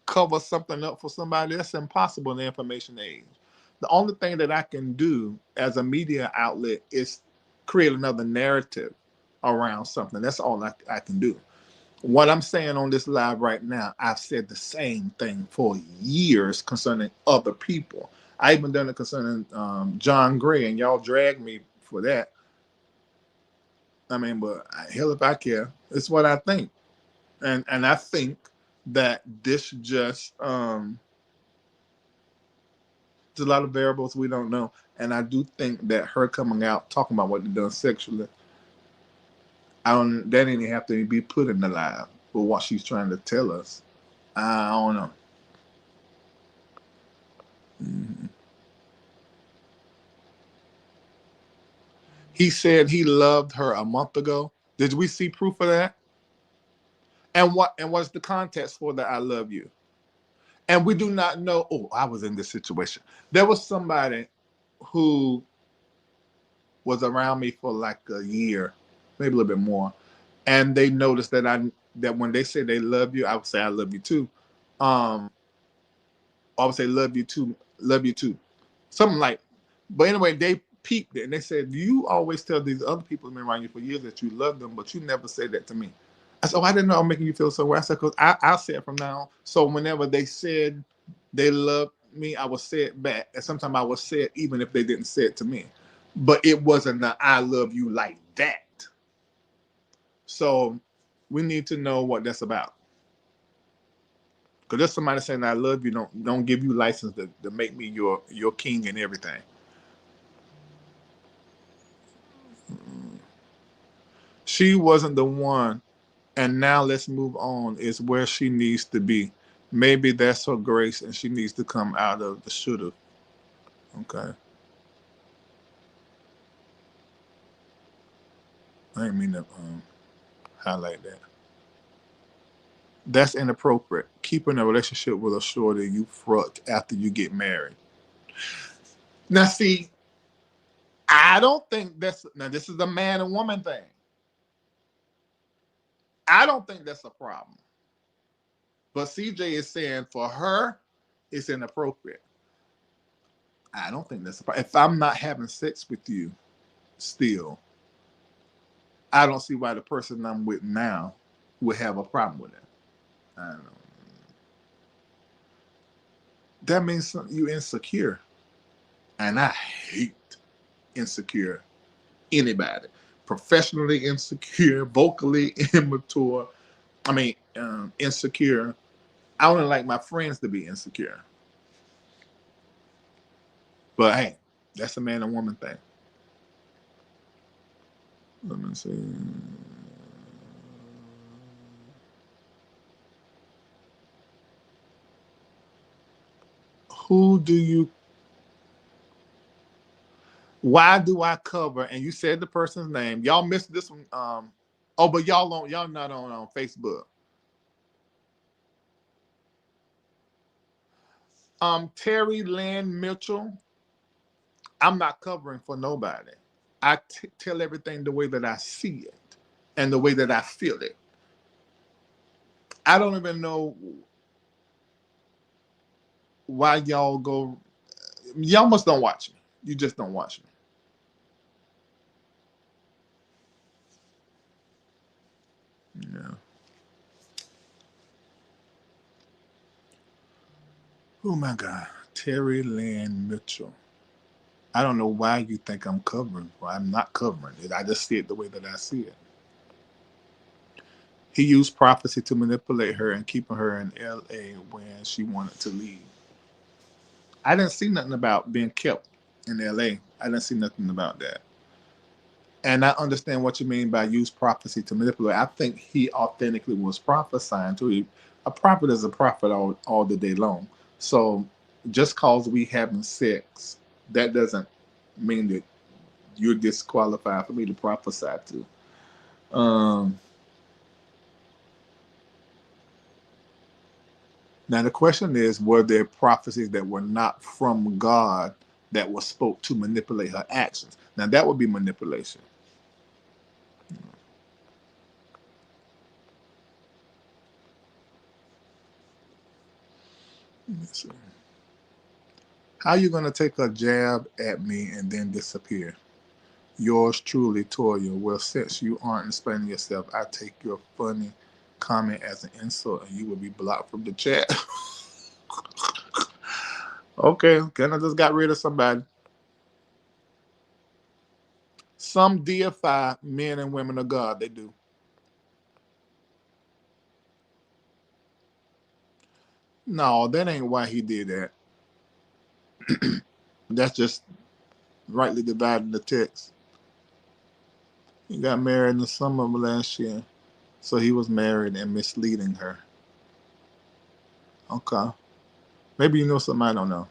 cover something up for somebody? That's impossible in the information age. The only thing that I can do as a media outlet is create another narrative around something. That's all I can do. What I'm saying on this live right now, I've said the same thing for years concerning other people. I even done it concerning John Gray, and y'all drag me for that. I mean, but hell if I care. It's what I think. And I think that this just there's a lot of variables we don't know. And I do think that her coming out talking about what they done sexually, that didn't have to be put in the live for what she's trying to tell us. I don't know. Mm-hmm. He said he loved her a month ago. Did we see proof of that? And what's the context for that I love you? And we do not know. Oh, I was in this situation. There was somebody who was around me for like a year, maybe a little bit more, and they noticed that when they say they love you, I would say I love you too. I would say love you too, something like. But anyway, they peeped it and they said, "You always tell these other people who've been around you for years that you love them, but you never say that to me." I said, "Oh, I didn't know I'm making you feel so well." I said, "Because I'll say it from now on." So whenever they said they loved me, I would say it back. And sometimes I would say it even if they didn't say it to me. But it wasn't the I love you like that. So we need to know what that's about. Because there's somebody saying I love you, don't give you license to make me your king and everything. She wasn't the one. And now let's move on is where she needs to be. Maybe that's her grace and she needs to come out of the shoulda. Okay. I didn't mean to highlight that. That's inappropriate. Keeping a relationship with a shorty you fucked after you get married. Now see, I don't think this is a man and woman thing. I don't think that's a problem. But CJ is saying for her, it's inappropriate. I don't think that's a problem. If I'm not having sex with you still, I don't see why the person I'm with now would have a problem with it. I don't know. That means you're insecure. And I hate insecure anybody. Professionally insecure, vocally immature. I mean, insecure. I only like my friends to be insecure. But hey, that's a man and woman thing. Let me see. Why do I cover? And you said the person's name. Y'all missed this one. But y'all not on Facebook. Terry Lynn Mitchell. I'm not covering for nobody. I tell everything the way that I see it and the way that I feel it. I don't even know why y'all go. Y'all must don't watch me. You just don't watch me. Yeah. Oh my God. Terry Lynn Mitchell. I don't know why you think I'm covering. Well, I'm not covering it. I just see it the way that I see it. He used prophecy to manipulate her and keeping her in LA when she wanted to leave. I didn't see nothing about being kept in LA. I didn't see nothing about that. And I understand what you mean by use prophecy to manipulate. I think he authentically was prophesying to you. A prophet is a prophet all the day long. So just cause we having sex, that doesn't mean that you're disqualified for me to prophesy to. Now the question is, were there prophecies that were not from God that were spoke to manipulate her actions? Now that would be manipulation. Let me see. How you gonna take a jab at me and then disappear? Yours truly, Toya. Well, since you aren't explaining yourself, I take your funny comment as an insult and you will be blocked from the chat. Okay, Ken, I just got rid of somebody. Some deify men and women of God. They do. No, that ain't why he did that. That's just rightly dividing the text. He got married in the summer of last year. So he was married and misleading her. Okay. Maybe you know something I don't know.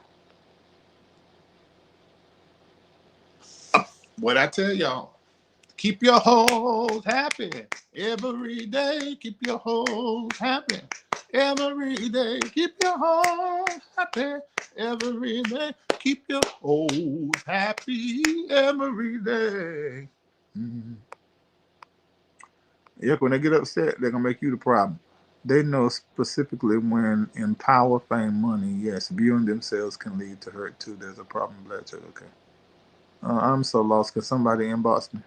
What I tell y'all, keep your hoes happy every day. Keep your hoes happy every day. Keep your hoes happy every day. Keep your hoes happy every day. Mm-hmm. Yeah, when they get upset, they're going to make you the problem. They know specifically when in power, fame, money, yes, viewing themselves can lead to hurt too. There's a problem, Black Church. Okay. I'm so lost because somebody inboxed me.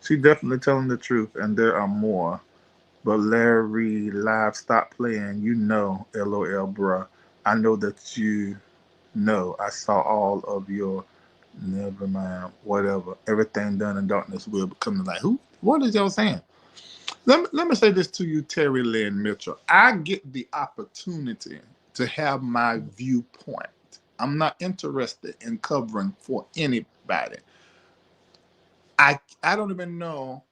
She definitely telling the truth, and there are more. But Larry Live, stop playing. You know, LOL, bruh. I know that you know. I saw all of your, never mind, whatever. Everything done in darkness will become the light. Who? What is y'all saying? Let me say this to you, Terry Lynn Mitchell. I get the opportunity to have my viewpoint. I'm not interested in covering for anybody. I don't even know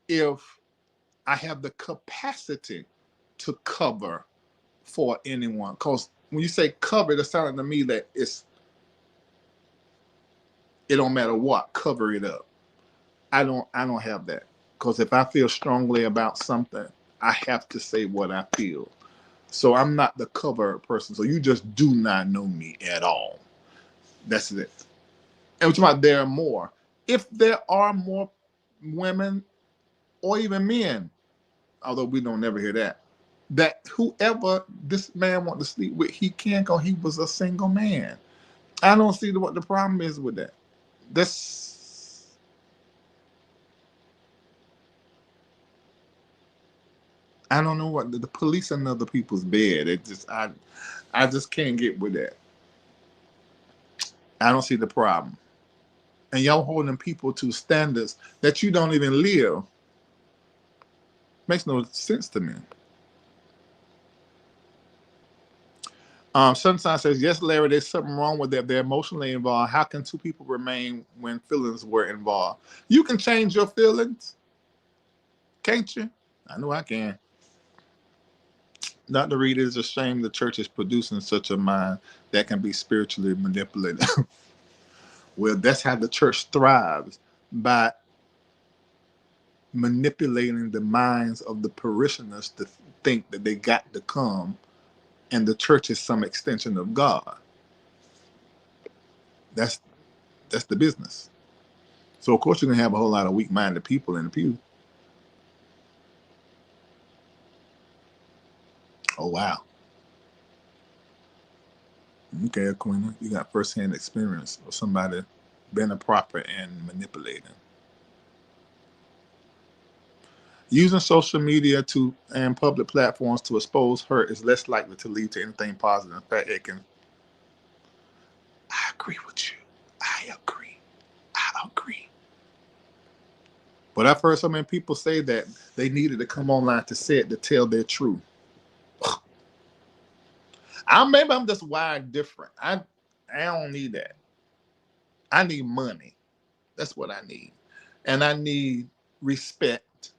if I have the capacity to cover for anyone. Because when you say cover, it sounds to me that it don't matter what, cover it up. I don't have that. Because if I feel strongly about something, I have to say what I feel. So I'm not the cover person. So you just do not know me at all. That's it. And we're talking about there are more. If there are more women or even men, although we don't never hear that whoever this man want to sleep with, he can because he was a single man. I don't see what the problem is with that. I don't know what the police in other people's bed. I just can't get with that. I don't see the problem. And y'all holding people to standards that you don't even live makes no sense to me. Sunshine says, yes, Larry, there's something wrong with that. They're emotionally involved. How can two people remain when feelings were involved? You can change your feelings, can't you? I know I can. Dr. Reed, is a shame the church is producing such a mind that can be spiritually manipulated. Well, that's how the church thrives, by manipulating the minds of the parishioners to think that they got to come and the church is some extension of God. That's the business. So of course you're gonna have a whole lot of weak-minded people in the pew. Oh wow. Okay, Aquina, you got first-hand experience of somebody being a proper and manipulating. Using social media and public platforms to expose hurt is less likely to lead to anything positive. In fact, it can. I agree with you. I agree. But I've heard so many people say that they needed to come online to say it to tell their truth. Maybe I'm just wired different. I don't need that. I need money. That's what I need. And I need respect.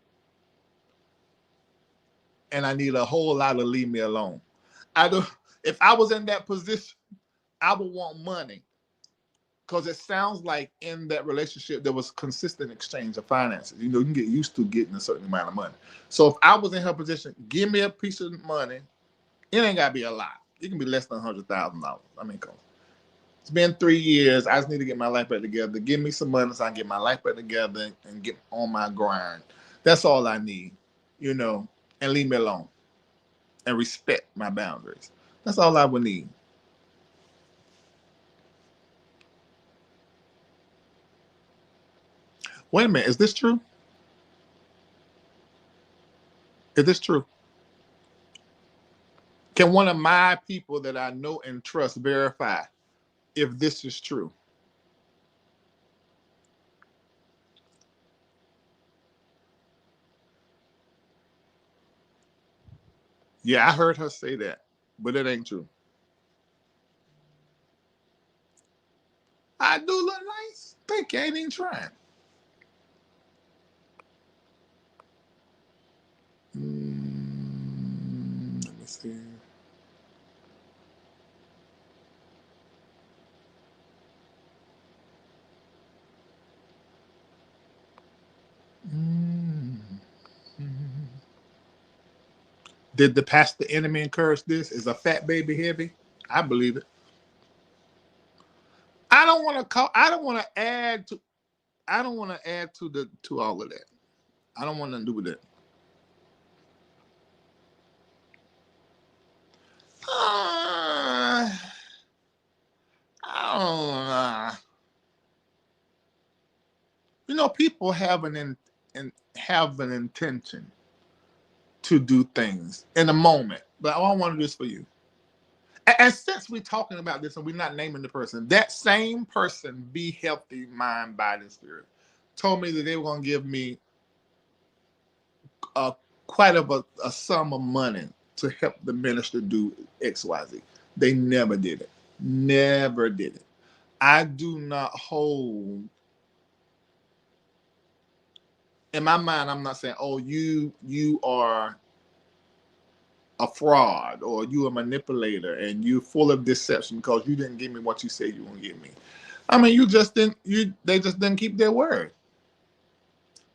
And I need a whole lot of leave me alone. If I was in that position, I would want money. Because it sounds like in that relationship there was consistent exchange of finances. You know, you can get used to getting a certain amount of money. So if I was in her position, give me a piece of money. It ain't gotta be a lot. It can be less than $100,000. I mean, it's been 3 years. I just need to get my life back together. Give me some money so I can get my life back together and get on my grind. That's all I need, you know, and leave me alone and respect my boundaries. That's all I would need. Wait a minute, is this true? Is this true? Can one of my people that I know and trust verify if this is true? Yeah, I heard her say that, but it ain't true. I do look nice. Thank you. I ain't even trying. Let me see. Did the pastor enemy encourage this? Is a fat baby heavy? I believe it. I don't want to call. I don't want to add to. I don't want to add to all of that. I don't want to do that. I don't know. You know, people have have an intention to do things in a moment, but all I want to do is for you. And since we're talking about this and we're not naming the person, that same person, be healthy, mind, body, and spirit, told me that they were going to give me quite a sum of money to help the minister do XYZ. They never did it. Never did it. I do not hold. In my mind, I'm not saying, oh, you are a fraud or you a manipulator and you full of deception because you didn't give me what you said you were gonna give me. I mean, they just didn't keep their word.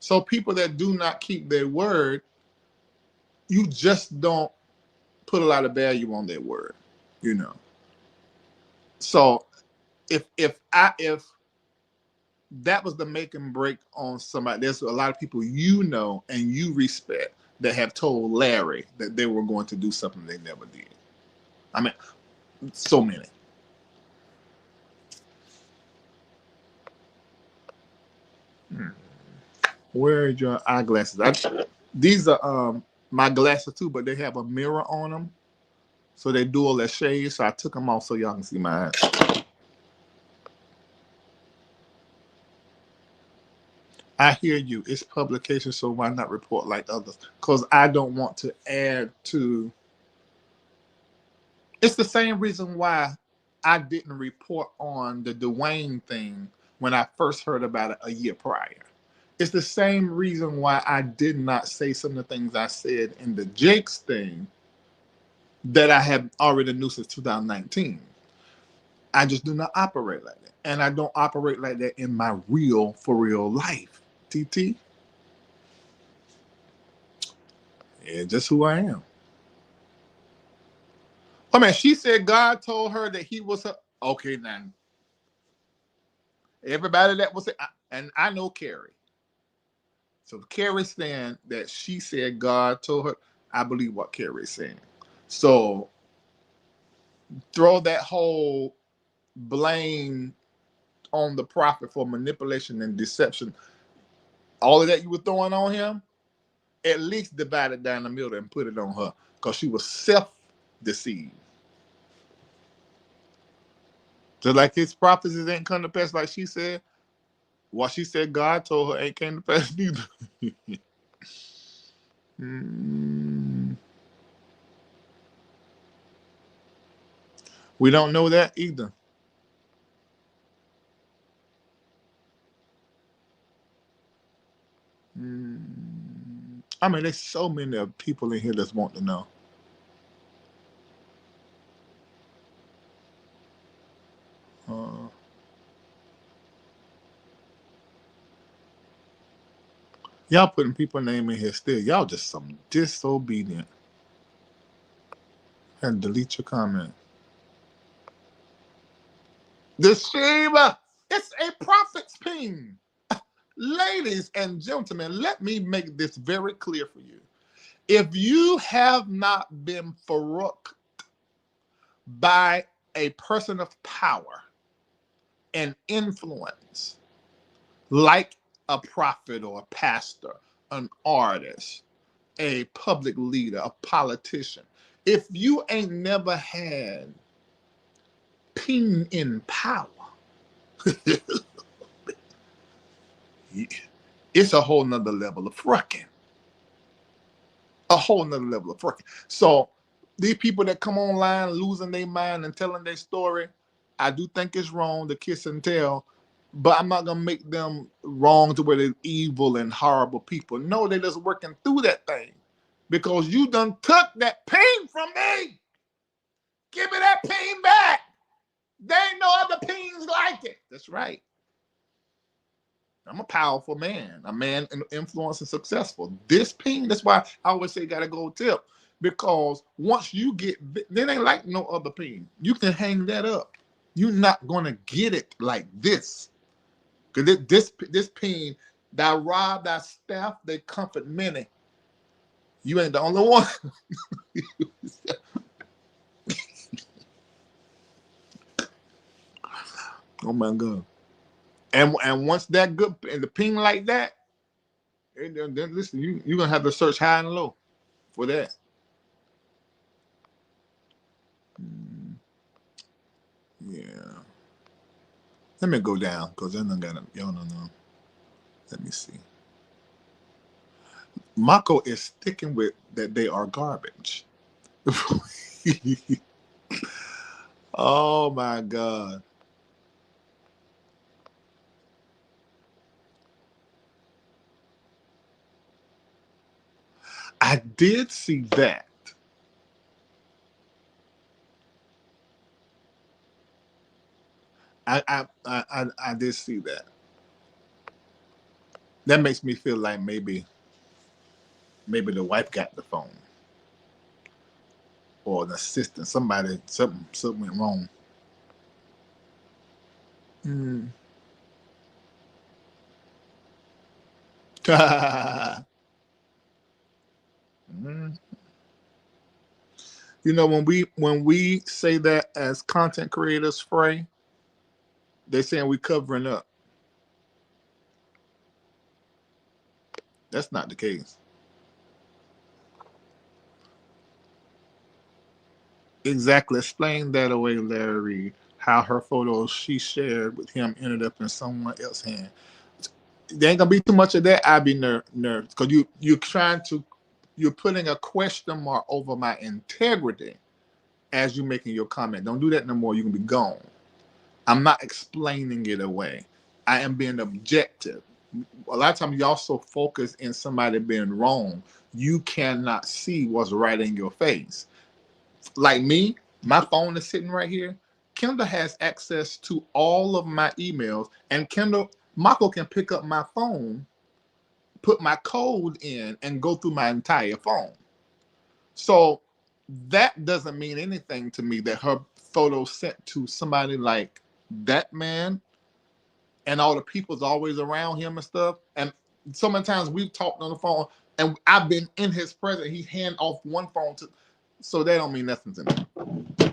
So people that do not keep their word, you just don't put a lot of value on their word, you know. So if that was the make and break on somebody, there's a lot of people you know and you respect that have told Larry that they were going to do something they never did. I mean, so many. Where are your eyeglasses? These are my glasses too, but they have a mirror on them, so they dual as shades. So I took them off so y'all can see my eyes. I hear you. It's publication, so why not report like others? Because I don't want to add to. It's the same reason why I didn't report on the Dwayne thing when I first heard about it a year prior. It's the same reason why I did not say some of the things I said in the Jake's thing that I have already knew since 2019. I just do not operate like that. And I don't operate like that in my real, for real life. TT, it's just who I am. I mean, she said God told her that he was okay, now. Everybody that was, and I know Carrie. So Carrie's saying that she said God told her. I believe what Carrie's saying. So throw that whole blame on the prophet for manipulation and deception. All of that you were throwing on him, at least divide it down the middle and put it on her because she was self-deceived. Just like his prophecies ain't come to pass, like she said. What she said God told her ain't came to pass neither. We don't know that either. I mean, there's so many people in here that want to know. Y'all putting people's name in here still. Y'all just some disobedient. And delete your comment. The Sheba, it's a prophet's ping. Ladies and gentlemen, let me make this very clear for you. If you have not been farooked by a person of power and influence, like a prophet or a pastor, an artist, a public leader, a politician, if you ain't never had ping in power, it's a whole nother level of fricking. A whole nother level of fricking. So these people that come online losing their mind and telling their story, I do think it's wrong to kiss and tell, but I'm not gonna make them wrong to where they're evil and horrible people. No, they're just working through that thing because you done took that pain from me. Give me that pain back. There ain't no other pains like it. That's right. I'm a powerful man, a man in influence and successful. This pain, that's why I always say got to go tip, because once you get, it ain't like no other pain. You can hang that up. You're not gonna get it like this, because this pain, thy rod, thy staff, they comfort many. You ain't the only one. Oh my God. And once that good and the ping like that, then listen, you're gonna have to search high and low for that. Yeah. Let me go down because I don't got y'all don't know. Let me see. Mako is sticking with that they are garbage. Oh my God. I did see that. I did see that. That makes me feel like maybe the wife got the phone or the assistant. Something went wrong. Mm. Mm. You know, when we say that as content creators, Frey, they're saying we covering up. That's not the case. Exactly. Explain that away, Larry. How her photos she shared with him ended up in someone else's hand. There ain't gonna be too much of that. I'd be nervous because you're putting a question mark over my integrity as you making your comment. Don't do that no more. You can be gone. I'm not explaining it away. I am being objective. A lot of times y'all so focused in somebody being wrong, you cannot see what's right in your face. Like me, my phone is sitting right here. Kendall has access to all of my emails, and Mako can pick up my phone, put my code in, and go through my entire phone. So that doesn't mean anything to me that her photo sent to somebody like that man and all the people's always around him and stuff. And so many times we've talked on the phone and I've been in his presence. He hand off one phone to, so that don't mean nothing to me.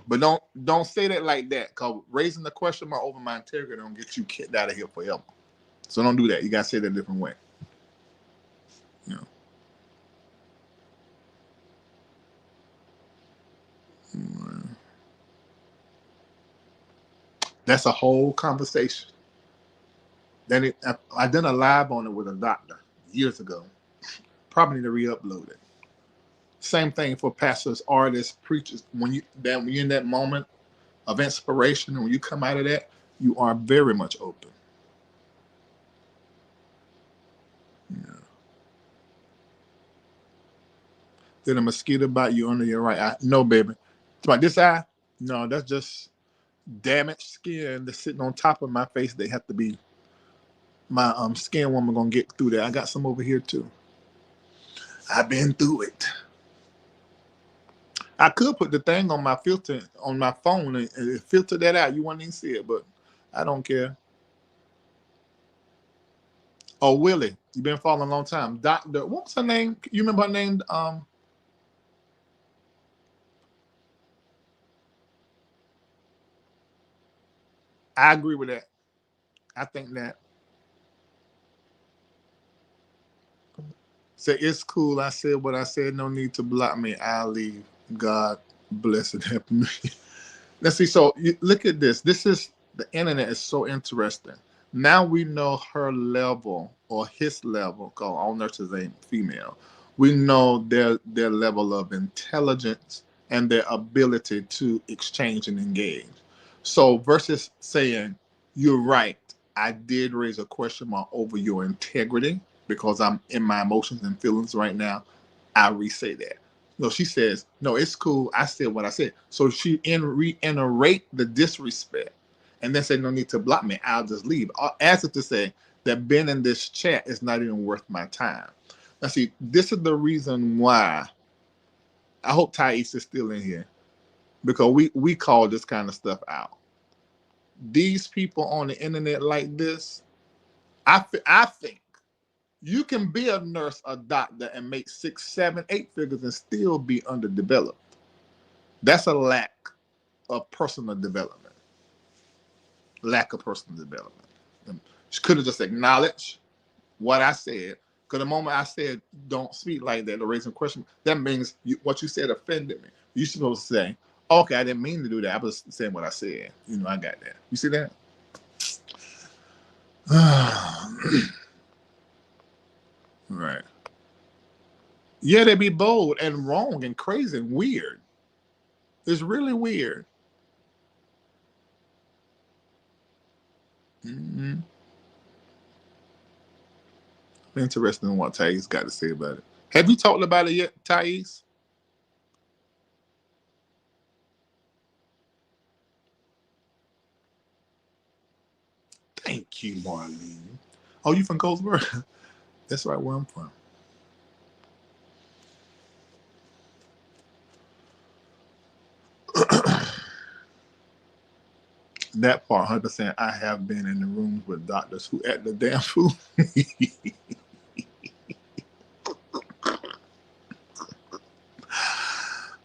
But don't say that like that, because raising the question mark over my integrity don't get you kicked out of here forever. So don't do that. You gotta say that a different way. You know. That's a whole conversation. Then I done a live on it with a doctor years ago. Probably need to re-upload it. Same thing for pastors, artists, preachers. When you're in that moment of inspiration, and when you come out of that, you are very much open. Yeah. Did a mosquito bite you under your right eye? No, baby. It's about this eye? No, that's just damaged skin that's sitting on top of my face. They have to be My skin woman gonna get through that. I got some over here too. I've been through it. I could put the thing on my filter on my phone and filter that out. You wouldn't even see it, but I don't care. Oh, Willie, you've been following a long time. Doctor, what was her name? You remember her name? I agree with that. I think that. Say it's cool. I said what I said. No need to block me. I'll leave. God bless and help me. Let's see. So look at this. This is the internet is so interesting. Now we know her level or his level. Cause all nurses ain't female. We know their level of intelligence and their ability to exchange and engage. So versus saying you're right, I did raise a question mark over your integrity because I'm in my emotions and feelings right now. I re-say that. No, she says, no, it's cool. I said what I said. So she reiterate the disrespect and then say, no need to block me. I'll just leave. As if to say that being in this chat is not even worth my time. Now, see, this is the reason why I hope Thais is still in here because we call this kind of stuff out. These people on the internet like this, I think you can be a nurse, a doctor, and make 6, 7, 8 figures and still be underdeveloped. That's a lack of personal development. Lack of personal development. She could have just acknowledged what I said. Because the moment I said, don't speak like that or raise a question, that means what you said offended me. You're supposed to say, okay, I didn't mean to do that. I was saying what I said. You know, I got that. You see that? Right. Yeah, they be bold and wrong and crazy and weird. It's really weird. Mm-hmm. Interesting in what Thais got to say about it. Have you talked about it yet, Thais? Thank you, Marlene. Oh, you from Goldsboro? That's right where I'm from. That part, 100%. I have been in the rooms with doctors who act the damn fool.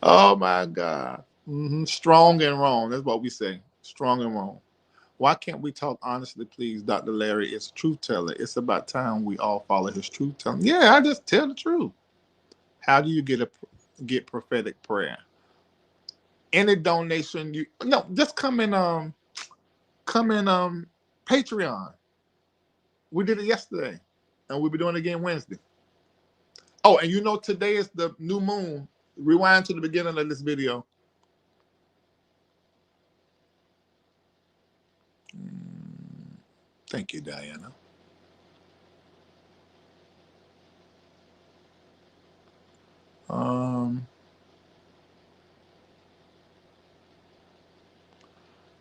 Oh my God. Strong and wrong. That's what we say. Strong and wrong. Why can't we talk honestly, please, Dr. Larry? It's truth teller. It's about time we all follow his truth telling. Yeah, I just tell the truth. How do you get prophetic prayer? Any donation you no, just come in Patreon. We did it yesterday, and we'll be doing it again Wednesday. Oh, and you know today is the new moon. Rewind to the beginning of this video. Thank you, Diana.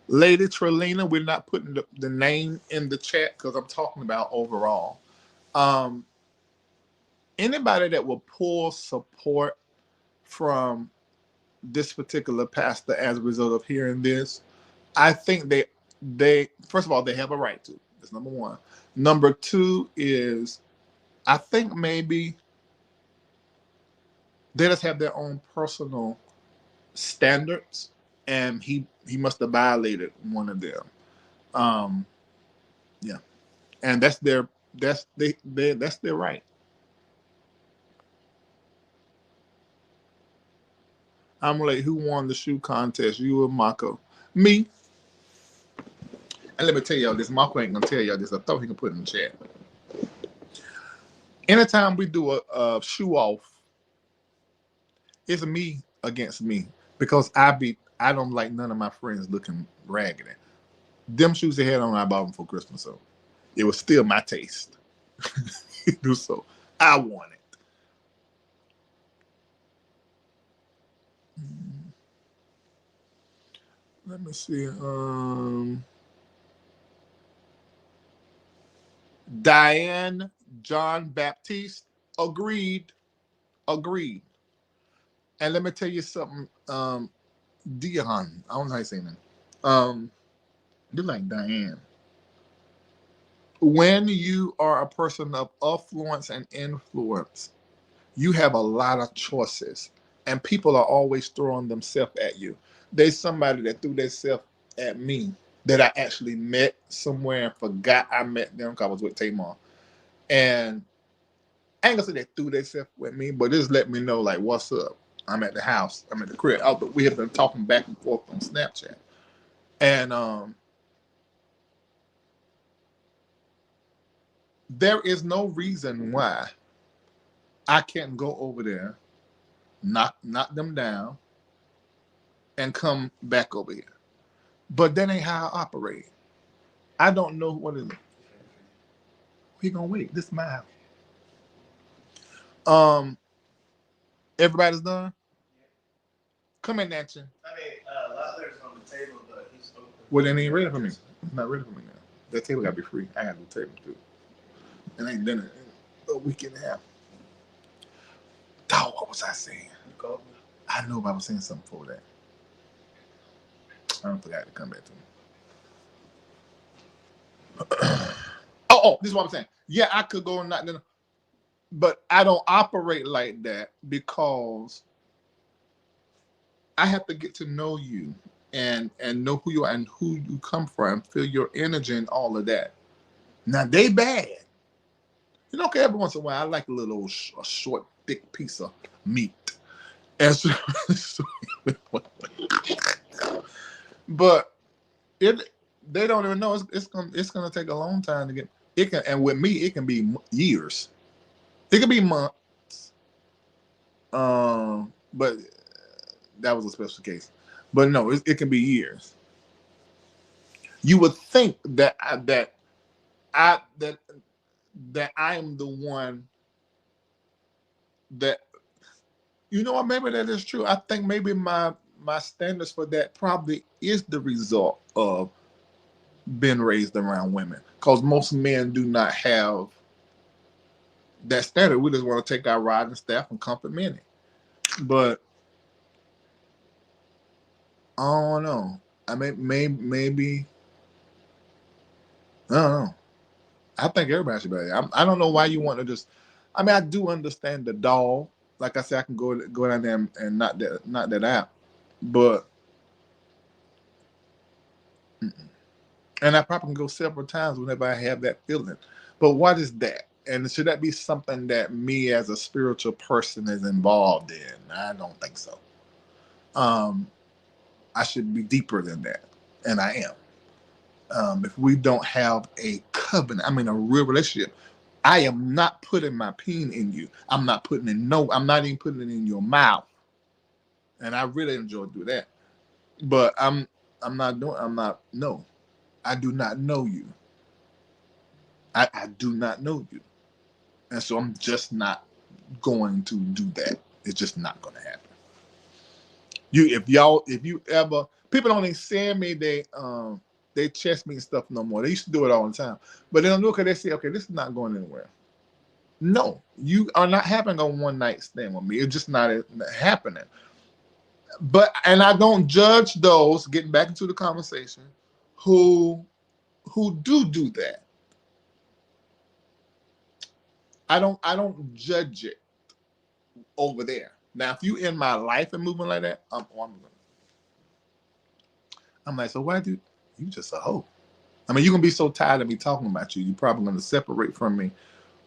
Lady Trelina, we're not putting the name in the chat because I'm talking about overall. Anybody that will pull support from this particular pastor as a result of hearing this, I think they first of all they have a right to. That's number one. Number two is I think maybe they just have their own personal standards, and he must have violated one of them. Yeah, and that's their right. I'm like, who won the shoe contest? You or Mako? Me. And let me tell y'all this. Mako ain't gonna tell y'all this. I thought he could put it in the chat. Anytime we do a shoe off, it's me against me because I don't like none of my friends looking raggedy. Them shoes they had on, I bought them for Christmas, so it was still my taste. So I want it. Let me see. Diane John Baptiste, agreed. And let me tell you something, Dion, I don't know how you say that. You're like Diane. When you are a person of affluence and influence, you have a lot of choices, and people are always throwing themselves at you. There's somebody that threw themselves at me that I actually met somewhere and forgot I met them because I was with Tamar. And I ain't gonna say they threw themselves with me, but just let me know, like, what's up? I'm at the house. I'm at the crib. We have been talking back and forth on Snapchat. And there is no reason why I can't go over there, knock them down, and come back over here. But that ain't how I operate. I don't know what it is. We gonna wait. This is my house. Everybody's done. Come in, action. I mean, Lutler's on the table, but he's open. Well, then ain't ready for me. It's not ready for me now. That table gotta be free. I gotta do the table too. And I ain't done it in a week and a half. Dog, what was I saying? You called me? I know I was saying something for that. I don't forgot to come back to me. Oh, this is what I'm saying. Yeah, I could go and not, but I don't operate like that because I have to get to know you and know who you are and who you come from, feel your energy and all of that. Now they bad. You know, okay, every once in a while I like a little a short, thick piece of meat. And so, but they don't even know it's gonna take a long time to get it can, and with me it can be years. It can be months. But that was a special case. But no, it can be years. You would think that I am the one that, you know what, maybe that is true. I think maybe my standards for that probably is the result of being raised around women, because most men do not have that standard. We just want to take our riding staff and compliment it. But I don't know. I mean, maybe I don't know. I think everybody should be there. I don't know why you want to just. I mean, I do understand the dog. Like I said, I can go down there and knock that out. But and I probably can go several times whenever I have that feeling. But what is that? And should that be something that me as a spiritual person is involved in? I don't think so. I should be deeper than that, and I am. If we don't have a covenant, I mean a real relationship, I am not putting my peen in you. I'm not even putting it in your mouth. And I really enjoy doing that. But I do not know you. I do not know you. And so I'm just not going to do that. It's just not going to happen. If you ever, people don't even send me they chest me and stuff no more. They used to do it all the time. But they don't look at it, they say, okay, this is not going anywhere. No, you are not having a one night stand with me. It's just not happening. And I don't judge those, getting back into the conversation, who do that. I don't judge it over there. Now, if you in my life and moving like that, I'm like, so why do you just a hoe? I mean, you're gonna be so tired of me talking about you, you're probably gonna separate from me,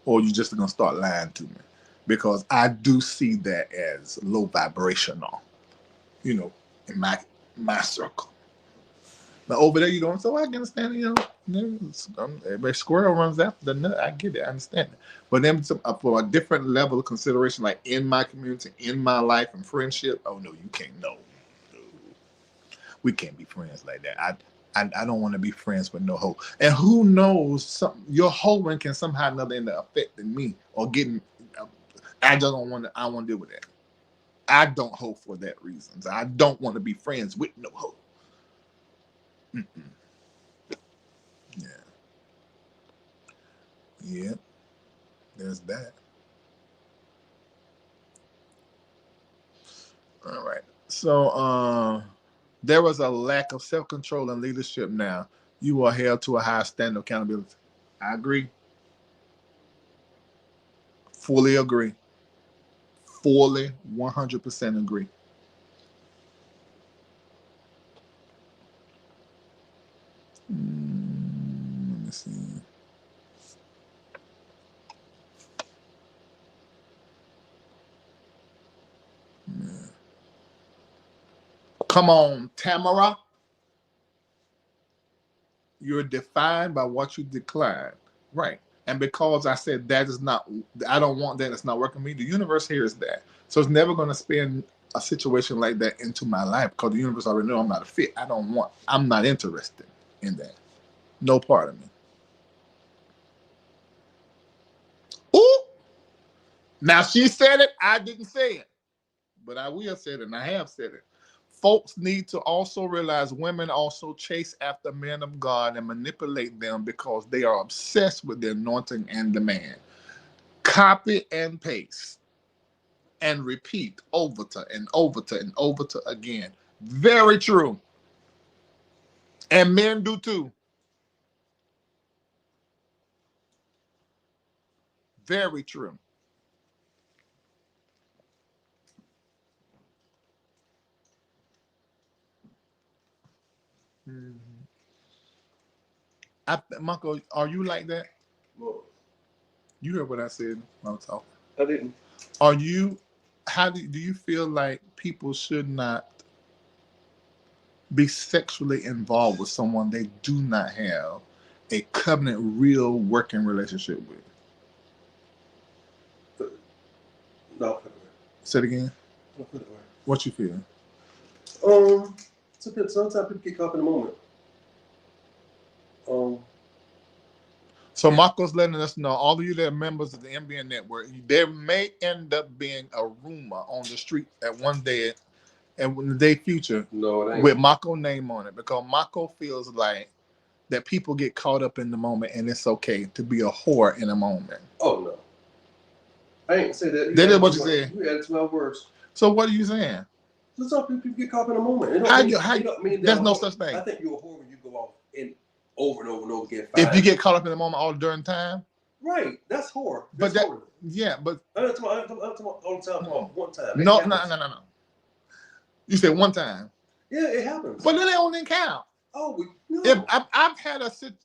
or you're just gonna start lying to me, because I do see that as low vibrational, in my circle. Now over there, you don't. So I can understand, every squirrel runs after the nut. I get it, I understand it. But then for a different level of consideration, like in my community, in my life and friendship, oh no, you can't. No, we can't be friends like that. I don't want to be friends with no hoe. And who knows, your hoeing can somehow or another end up affecting me or getting. I don't want to deal with that. I don't hoe for that reasons. I don't want to be friends with no hoe. Yeah. Yeah, there's that. All right. So there was a lack of self-control and leadership now. You are held to a high standard of accountability. I agree. Fully agree. Fully 100% agree. Let me see. Come on, Tamara. You're defined by what you decline. Right. And because I said that is not, I don't want that, it's not working for me, the universe hears that. So it's never going to spin a situation like that into my life because the universe already knows I'm not a fit. I'm not interested in that. No part of me. Ooh! Now she said it, I didn't say it. But I will say it, and I have said it. Folks need to also realize women also chase after men of God and manipulate them because they are obsessed with the anointing and the man. Copy and paste and repeat over and over and over again. Very true. And men do too. Very true. Michael, are you like that? Well, You heard what I said when I was talking. I didn't. Are you, how do you feel like people should not be sexually involved with someone they do not have a covenant, real working relationship with? No. Say it again. No. What you feel? Sometimes people get caught in the moment. So Marco's letting us know, all of you that are members of the MBN network, there may end up being a rumor on the street at one day and in the day future with Marco's name on it, because Marco feels like that people get caught up in the moment and it's okay to be a whore in a moment. Oh no. I ain't say that. That is what you said. You added 12 words. So what are you saying? So some people get caught in a moment. There's no such thing. I think you're a whore when you go off and over and over and over again. If you get caught up in the moment all during time. Right. That's whore. But that, yeah, but I'm talking all the time. One time. No. You said one time. Yeah, it happens. But then they don't count. Oh, no. If I've had a situation,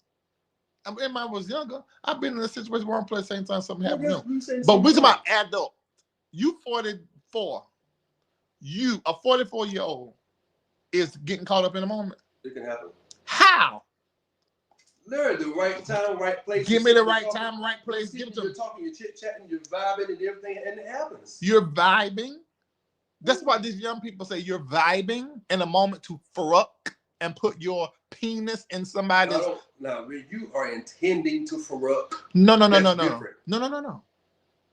when I was younger, I've been in a situation where I'm playing the same time something happened. But we're talking about adult. You 44. You, a 44-year-old, is getting caught up in a moment. It can happen. How? Literally, the right time, right place. Give me the right time, right place. Give it to You're talking, you're chit-chatting, you're vibing and everything, and it happens. You're vibing. That's why these young people say you're vibing in a moment to fuck and put your penis in somebody's. Now, you are intending to fuck. No.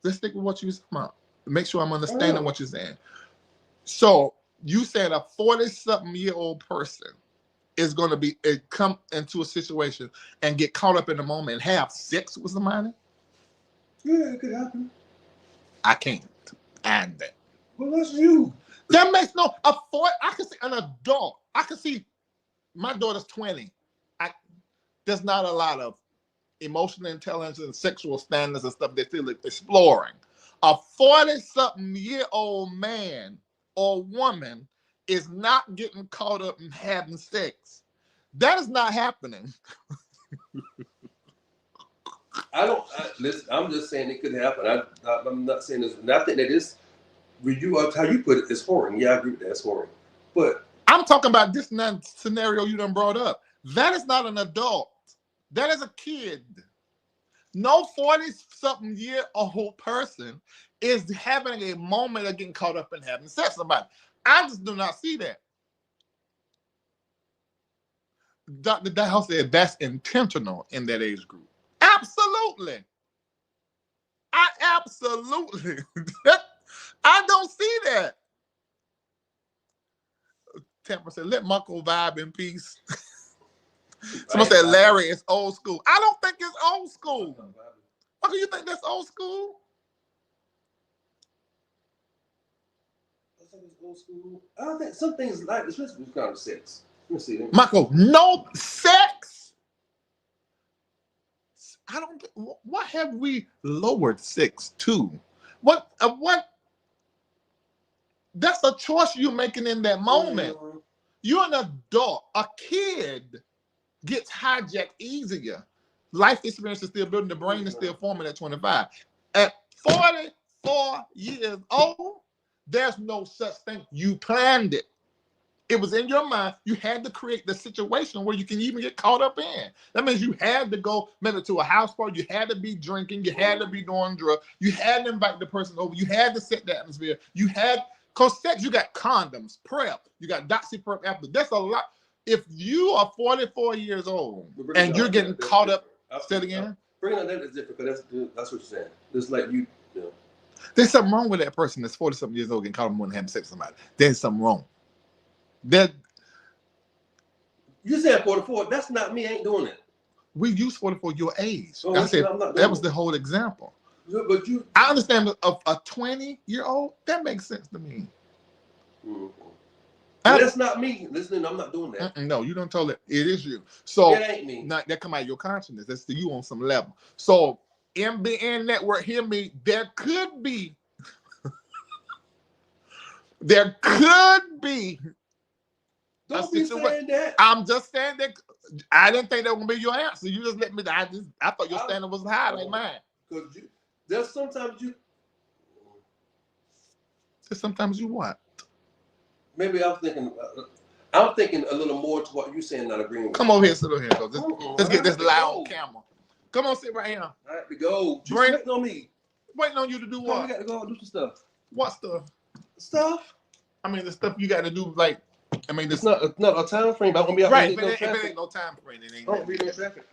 Let's stick with what you're talking about. Make sure I'm understanding what you're saying. So you said a 40-something-year-old person is going to come into a situation and get caught up in the moment and have sex with somebody? Yeah, it could happen. I can't add that. Well, that's you. That makes I can see an adult. I can see my daughter's 20. There's not a lot of emotional intelligence and sexual standards and stuff they're still exploring. A 40-something-year-old man or woman is not getting caught up in having sex. That is not happening. Listen, I'm just saying it could happen. I'm not saying this. I think that is, how you put it, is whoring. Yeah, I agree with that. It's whoring. But I'm talking about this scenario you done brought up. That is not an adult. That is a kid. No 40-something-year-old person is having a moment of getting caught up in having sex with somebody. I just do not see that. Dr. Dow said that's intentional in that age group. Absolutely. I don't see that. Tampa said, let Marco vibe in peace. Someone said Larry is old school. I don't think it's old school. How can you think that's old school? I think it's old school. I don't think some things like this. Let's kind of sex. Let me see. Michael, no sex. I don't. What have we lowered sex to? What? That's a choice you're making in that moment. Mhm. You're an adult. A kid gets hijacked easier. Life experience is still building. The brain is still forming at 25. At 44 years old, there's no such thing. You planned it. It was in your mind. You had to create the situation where you can even get caught up in. That means you had to go maybe to a house party. You had to be drinking. You had to be doing drugs. You had to invite the person over. You had to set the atmosphere. You had, because sex, you got condoms, PrEP. You got doxyprep after. That's a lot. If you are 44 years old and you're getting caught up, say it again. Bringing on that is different because that's what you're saying. It's like you know. There's something wrong with that person that's 40-something years old getting caught up in having sex with somebody. There's something wrong. That You said 44. That's not me. I ain't doing it. we use 44 your age. Oh, I said I'm not that doing was it. the whole example. But you. I understand a 20-year-old, that makes sense to me. Mm-hmm. I- That's not me. Listen, I'm not doing that. No, you don't tell it. It is you. So It ain't me. not, that come out of your consciousness. That's you on some level. So MBN Network, hear me. There could be Don't be saying that. I'm just saying that I didn't think that was gonna be your answer. You just let me. I thought your standard was high like mine. Because there's sometimes you. Sometimes you what? Maybe I'm thinking a little more to what you're saying, not agreeing with. Come over here, sit over here. Let's get this I live have on to go. camera. Come on, sit right here. I have to go. Just Bring- waiting on me. Waiting on you to do Come on, what? we got to go do some stuff. What stuff? Stuff. I mean, the stuff you got to do, like, I mean, It's this not a time frame. But I'm gonna be out right. there. If it ain't no time frame, it ain't. I don't read no traffic.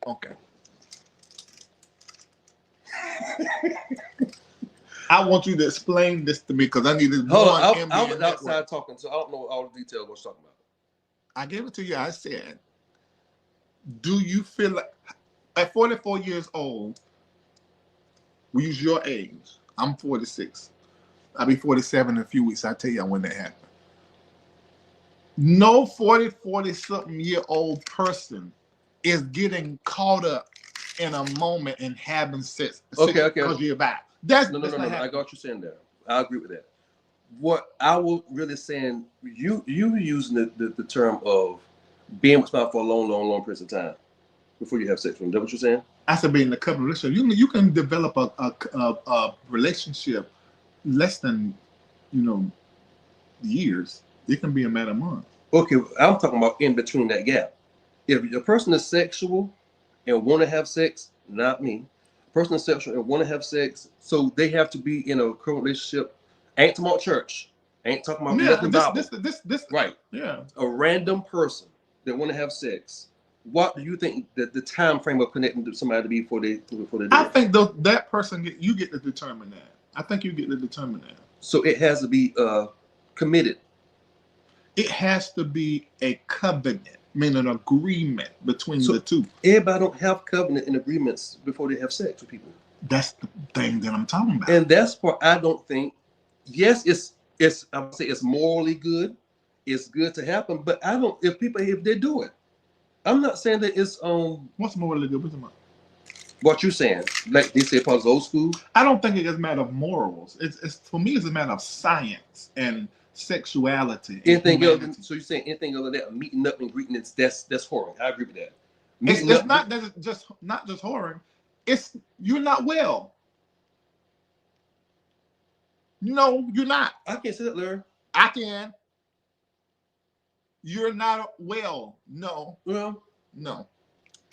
Okay. I want you to explain this to me because I need to Hold go on on, I MBN was Network. outside talking, so I don't know all the details what you're talking about. I gave it to you. I said, do you feel like at 44 years old, we use your age. I'm 46. I'll be 47 in a few weeks. I'll tell you when that happened. No 40-something year old person is getting caught up in a moment and having sex. Okay. Because you're back. That's No. not I happening. got what you're saying there. I agree with that. What I was really saying, you using the term of being with somebody for a long period of time before you have sex with them. Is that what you're saying? I said, being in a couple relationship, you can develop a relationship less than years. It can be a matter of months. Okay, I'm talking about in between that gap. If a person is sexual and want to have sex, not me. A person is sexual and want to have sex, so they have to be in a current relationship. Ain't talking about church. Ain't talking about nothing Bible. This Right. Yeah. A random person that want to have sex. What do you think that the time frame of connecting to somebody to be before they do I it? think that person you get to determine that. I think you get to determine that. So it has to be committed. It has to be a covenant, meaning an agreement between the two. Everybody don't have covenant and agreements before they have sex with people. That's the thing that I'm talking about. And that's why I don't think. Yes, I would say it's morally good. It's good to happen, but I don't. If they do it, I'm not saying that it's What's morally good? What's about? what you're saying. Like they say, part of old school. I don't think it is a matter of morals. It's for me, it's a matter of science and sexuality. And Anything else? humanity. So you're saying anything other than that, meeting up and greeting? That's horrible. I agree with that. It's Meeting up- not not just whoring. It's you're not well. No, you're not. I can't say that, Larry. I can. You're not well. No, Well,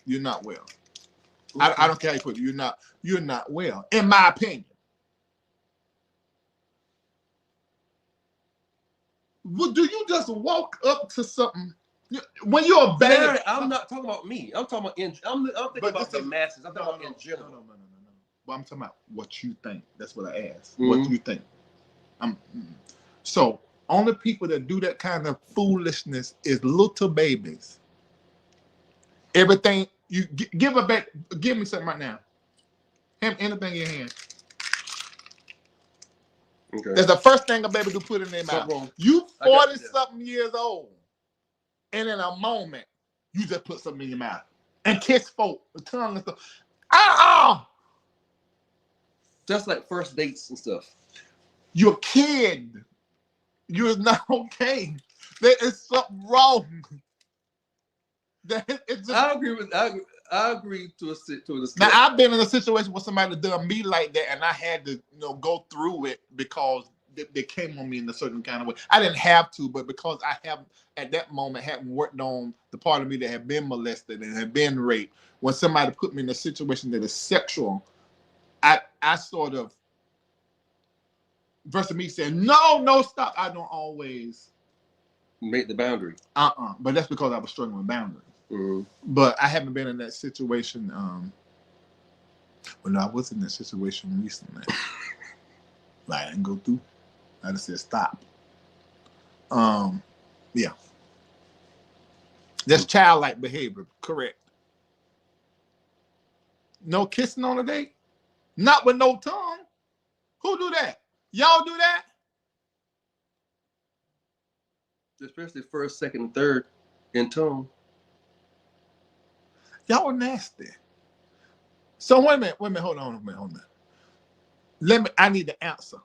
you're not well. I don't care how you put it. You're not well, in my opinion. Well, do you just walk up to something when you're a bad? Larry, I'm not talking about me. I'm talking about I'm thinking But about this the is- masses. I'm talking about in general. No. Well, I'm talking about what you think. That's what I asked. Mhm. What you think? So only people that do that kind of foolishness is little babies. Everything you give a back. Give me something right now. Him, anything in your hand. Okay. That's the first thing a baby do, put in their mouth. Something wrong. You I got 40 you. something years old, and in a moment, you just put something in your mouth and kiss folk, the tongue and stuff. Just like first dates and stuff. You're a kid. You're not okay. There is something wrong. It's just, I agree to a now I've been in a situation where somebody done me like that, and I had to, go through it because they came on me in a certain kind of way. I didn't have to, but because I have at that moment hadn't worked on the part of me that had been molested and had been raped. When somebody put me in a situation that is sexual, I sort of, versus me saying no, stop. I don't always make the boundary. But that's because I was struggling with boundaries. Mm-hmm. But I haven't been in that situation. Well, no, I was in that situation recently. Like, I didn't go through. I just said stop. Yeah. That's childlike behavior, correct. No kissing on a date? Not with no tongue. Who do that? Y'all do that? Especially first, second, and third in tone. Y'all are nasty. So wait a minute, hold on. I need the answer.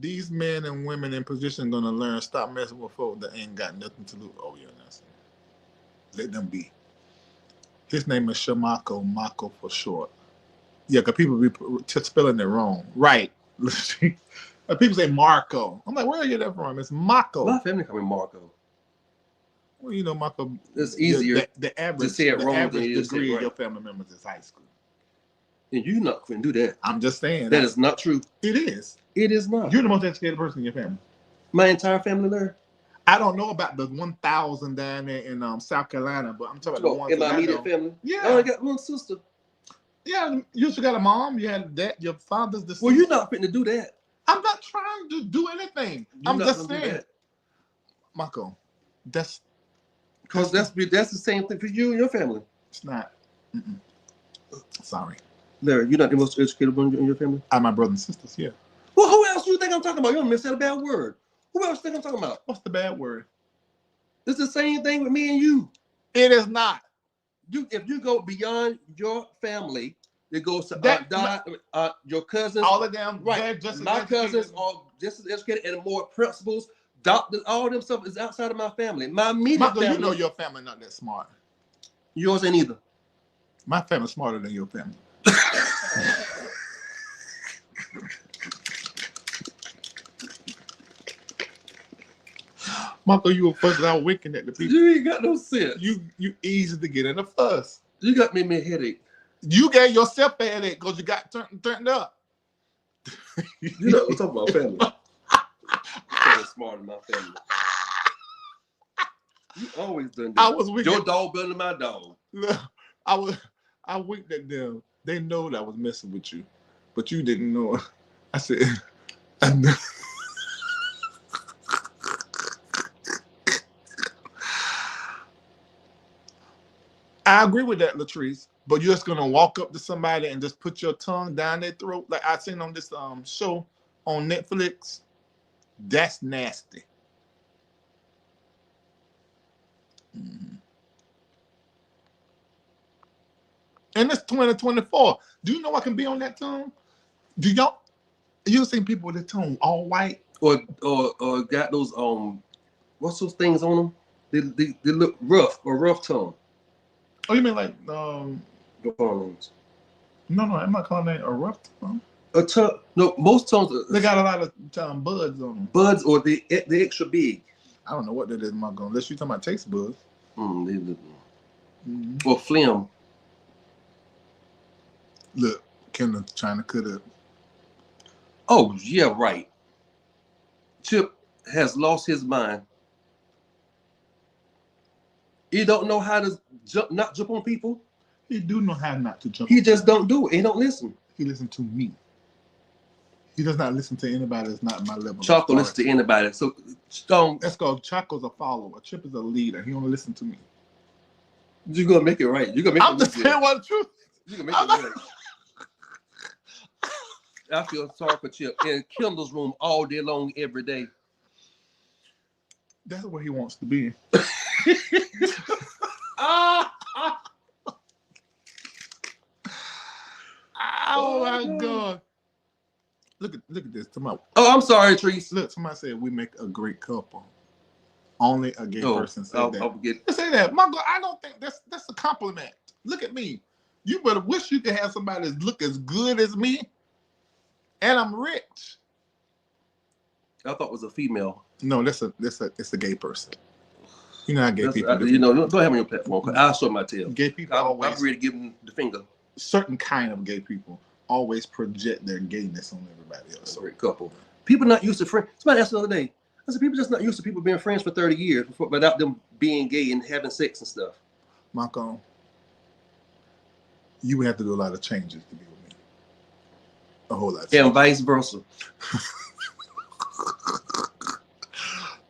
These men and women in position gonna learn, stop messing with folk that ain't got nothing to do. Oh, yeah, that's it. Let them be. His name is Shamako, Mako for short. Yeah, because people be spelling it wrong. Right. People say Marco. I'm like, where are you that from? It's Mako. My family call me Marco. Well, Mako. It's easier the average, to say it wrong than it is to say it degree of right. your family members is high school. And you not couldn't do that. I'm just saying. That is not true. It is. It is not. You're the most educated person in your family. My entire family there. I don't know about the 1,000 down there in South Carolina, but I'm talking about the ones in my that I immediate know. family. Yeah. I only got one sister. Yeah, you also got a mom. You had that. Your father's the. Well, you're not fitting to do that. I'm not trying to do anything. I'm just saying, Marco. That's because that's the same thing for you and your family. It's not. Sorry, Larry. You're not the most educated one in your family. I have my brothers and sisters. Yeah. Well, who else do you think I'm talking about? You don't said a bad word. Who else think I'm talking about? What's the bad word? It's the same thing with me and you. It is not. If you go beyond your family, it goes to your cousins. All of them, right? My cousins are just as educated and more principals, doctors. All them stuff is outside of my family. My immediate family. You know your family not that smart. Yours ain't either. My family's smarter than your family. Marco, you were fussing out winking at the people. You ain't got no sense. You easy to get in a fuss. You got me a headache. You gave yourself a headache because you got turned up. You know, we're talking about family. I'm smart in my family. You always done that. I was winking. Your dog better than my dog. Look, I winked at them. They know that I was messing with you, but you didn't know. I said, I know. I agree with that, Latrice. But you're just gonna walk up to somebody and just put your tongue down their throat, like I seen on this show on Netflix. That's nasty. Mm-hmm. And it's 2024. Do you know I can be on that tongue? You seen people with their tongue all white? Or got those what's those things on them? They look rough or rough tongue. Oh, you mean like Your phones. No, I'm not calling that a rough tongue. A tongue? No, most tongues. They got a lot of buds on them. Buds or the extra big. I don't know what that is, Marco. Unless you're talking about taste buds. Or phlegm. Look, Kendall trying to cut up. Oh yeah, right. Chip has lost his mind. He don't know how to not jump on people. He do know how not to jump. He just don't do it. He don't listen. He listen to me. He does not listen to anybody that's not my level. Choco listens to anybody. So that's called Choco's a follower. Chip is a leader. He only listen to me. You're gonna make it right. You're gonna make I'm just saying what the truth. You can make it right. I feel sorry for Chip in Kendall's room all day long, every day. That's where he wants to be. Oh my God. Look at this. Tomorrow. Oh, I'm sorry, Treese. Look, somebody said we make a great couple. Only a gay person said that. I'll get. Say that, Marco. I don't think that's a compliment. Look at me. You better wish you could have somebody that look as good as me, and I'm rich. I thought it was a female. No, it's a gay person. You know how gay people do. You know, go ahead on your platform. I'll show my tail. Gay people I'm always ready to give them the finger. certain kind of gay people always project their gayness on everybody else. A great couple. People not used to friends. Somebody asked the other day. I said, people just not used to people being friends for 30 years without them being gay and having sex and stuff. Marco, you would have to do a lot of changes to be with me. A whole lot. And vice versa.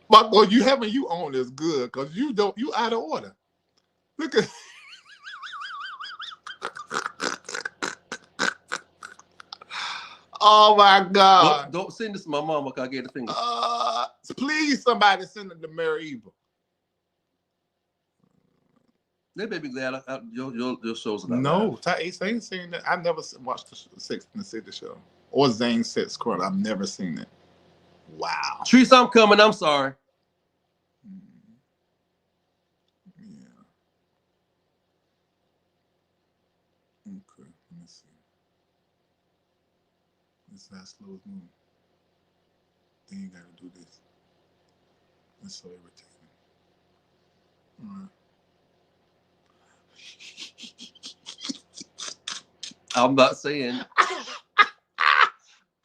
Marco, you having you on is good because you out of order. Look at. Oh my God! Don't send this to my mama because I gave the finger. Please, somebody send it to Mary Eva. They may be glad your show's about. No, I ain't seen that. I never watched the Sex and the City show or Zane Sex Court. I've never seen it. Wow. Treese, I'm coming. I'm sorry. Yeah. Okay. Let me see. This is how slow it's moving. Then you gotta do this. That's so irritating. All right. I'm not saying.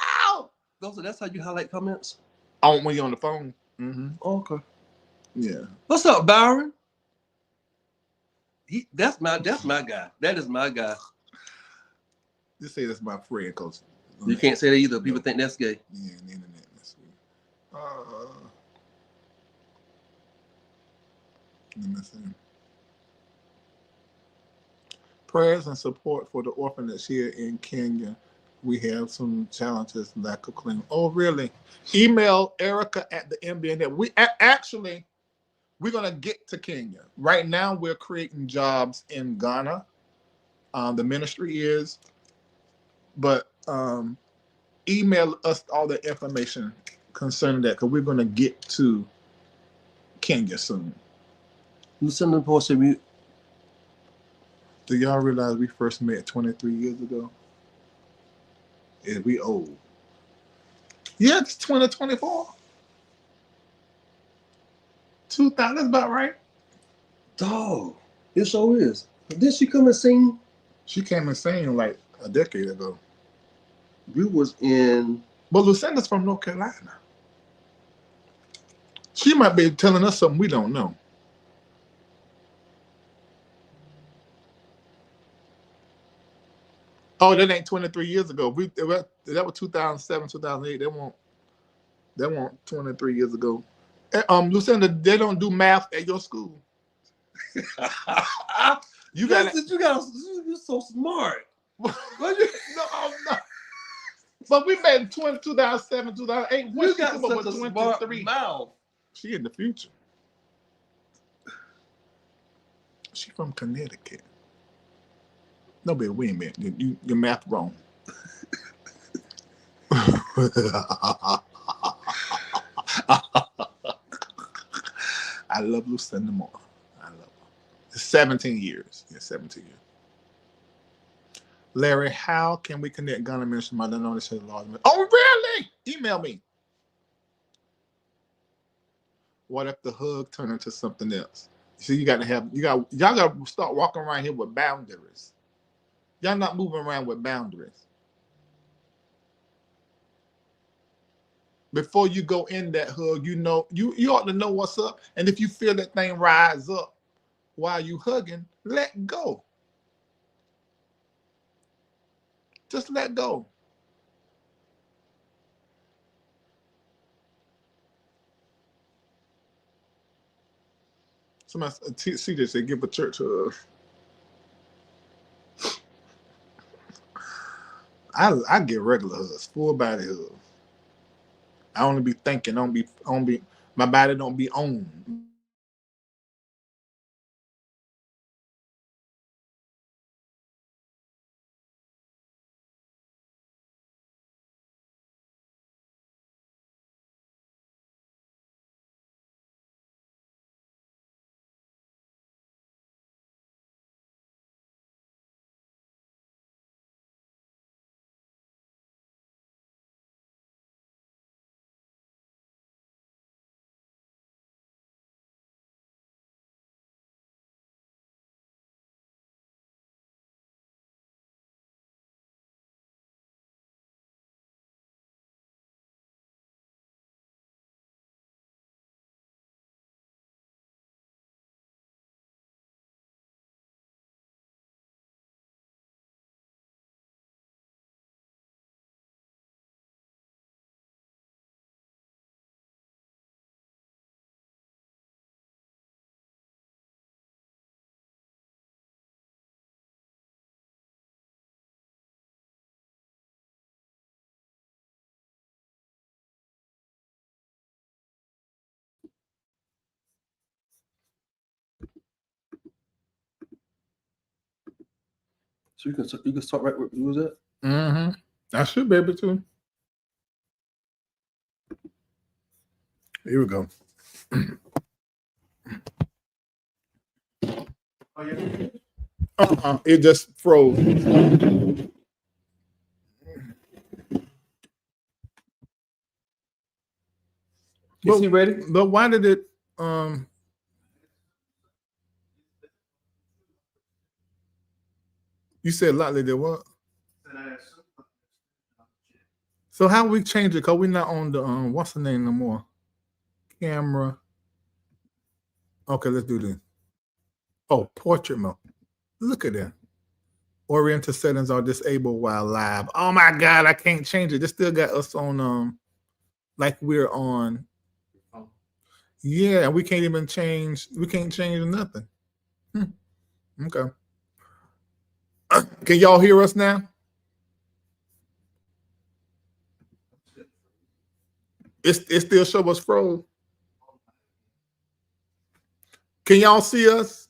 Ow! That's how you highlight comments? Oh, when you're on the phone? Mm-hmm. Okay. Yeah. What's up, Byron? That's my guy. That is my guy. Just say that's my friend, Coach. You can't say that either. People think that's gay. Yeah, on the internet. That's weird. Let me see. Prayers and support for the orphanage here in Kenya. We have some challenges, lack of clean. Oh, really? Email Erica at the MBN. We're going to get to Kenya. Right now, we're creating jobs in Ghana. The ministry is. But email us all the information concerning that because we're going to get to Kenya soon. Lucinda posted mute. Do y'all realize we first met 23 years ago? Yeah, we old. Yeah, it's 2024. 2000, that's about right. Dog, it sure is. Did she come and sing? She came and sang like a decade ago. We was in. But Lucinda's from North Carolina. She might be telling us something we don't know. Oh, that ain't 23 years ago. That was 2007, 2008. That won't 23 years ago. Lucinda, they don't do math at your school. You're so smart. No, I'm not. But we met in 2007, 2008. When You she got come up such with a 23. smart mouth. She in the future. She from Connecticut. No, but wait a minute. Your math wrong. I love Lucinda Moore. I love her. 17 years. Yeah, 17 years. Larry, how can we connect Ghana Ministry? I don't know this is large. Oh, really? Email me. What if the hug turned into something else? See, y'all gotta start walking around here with boundaries. Y'all not moving around with boundaries. Before you go in that hug, you ought to know what's up. And if you feel that thing rise up while you hugging, let go. Just let go. Somebody see this, they give a church hug. I get regular hugs, full body hugs. I only be thinking, don't be my body don't be on. So you can start right where you was at. Mm-hmm. I should be able to. Here we go. Oh, yeah. It just froze. Is he ready? But why did it um you said Lotley did what? So how we change it? Cause we're not on the what's the name no more? Camera. Okay, let's do this. Oh, portrait mode. Look at that. Oriental settings are disabled while live. Oh my god, I can't change it. This still got us on like we're on. Yeah, we can't even change. We can't change nothing. Okay. Can y'all hear us now? It still show us froze. Can y'all see us?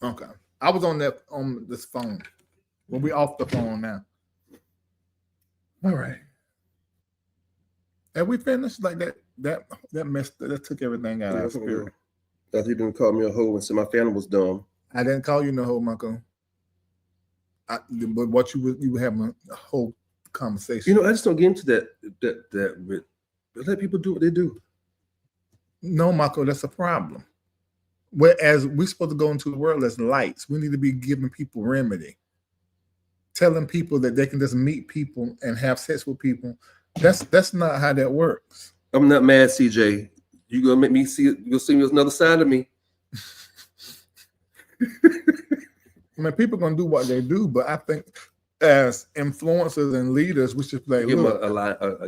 Okay. I was on this phone. Well, we off the phone now. All right. Have we finished? Like that messed that took everything out of our spirit. That you didn't call me a hoe and say my family was dumb. I didn't call you no hoe, Michael. But what you were having a whole conversation. You know, I just don't get into that with let people do what they do. No, Michael, that's a problem. Whereas we're supposed to go into the world as lights, we need to be giving people remedy, telling people that they can just meet people and have sex with people. That's not how that works. I'm not mad, CJ. You gonna make me see it? You'll see me as another side of me. I mean, people gonna do what they do, but I think as influencers and leaders, we should play. Give them a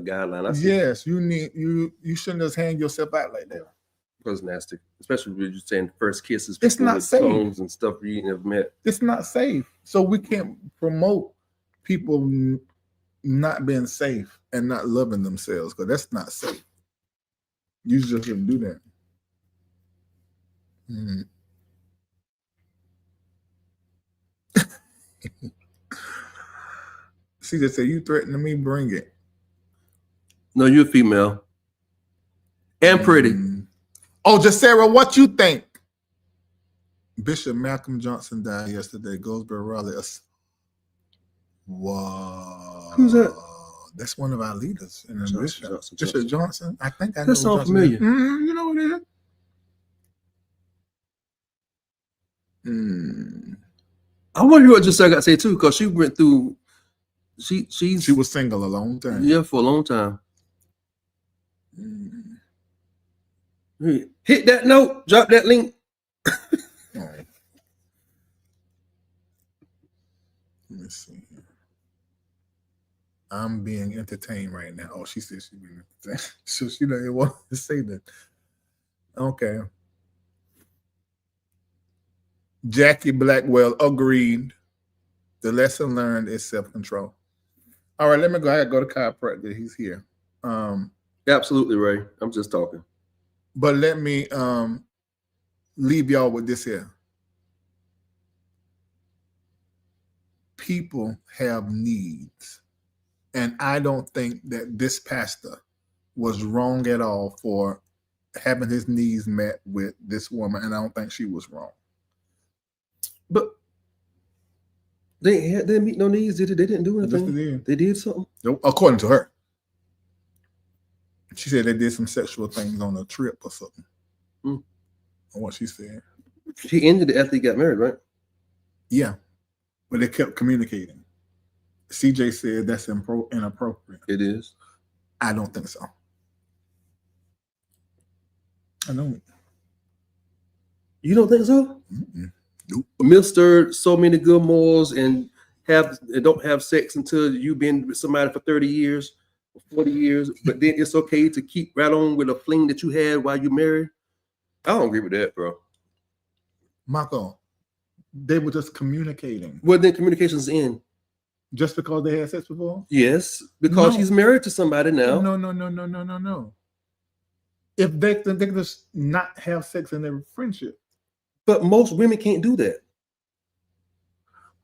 guideline. Yes, you shouldn't just hang yourself out like that. Because nasty, especially when you're saying first kisses. It's not safe. Tones and stuff you have met. It's not safe, so we can't promote people not being safe and not loving themselves because that's not safe. You just shouldn't do that. Mm. She just said, "You threatening me? Bring it." No, you're a female and pretty. Oh, Jacera, what you think? Bishop Malcolm Johnson died yesterday. Goldsboro Raleigh. Wow. Who's that? That's one of our leaders. Bishop Johnson. Johnson. I think I know. That sounds familiar. You know what it is? I wonder what Jacera got to say too, because she went through. She was single a long time. Yeah, for a long time. Hit that note. Drop that link. Let me see. I'm being entertained right now. Oh, she said she's being entertained. So she doesn't want to say that. Okay. Jackie Blackwell agreed. The lesson learned is self-control. All right, let me go ahead and go to chiropractor. He's here. Absolutely, Ray. I'm just talking. But let me leave y'all with this here. People have needs. And I don't think that this pastor was wrong at all for having his needs met with this woman. And I don't think she was wrong. But they didn't meet no needs, did they? They didn't do anything. Yes, they did. They did something. According to her. She said they did some sexual things on a trip or something. Mm. What she said. She ended it after he got married, right? Yeah. But they kept communicating. CJ said that's inappropriate. It is. I don't think so. I don't. You don't think so? Mm-mm. Nope. Mr. So many good morals and don't have sex until you've been with somebody for 30 years, 40 years, but then it's okay to keep right on with a fling that you had while you married. I don't agree with that, bro. Marco, they were just communicating. Well, then communication's in. Just because they had sex before? Yes, because No. she's married to somebody now. No. If they can just not have sex in their friendship. But most women can't do that.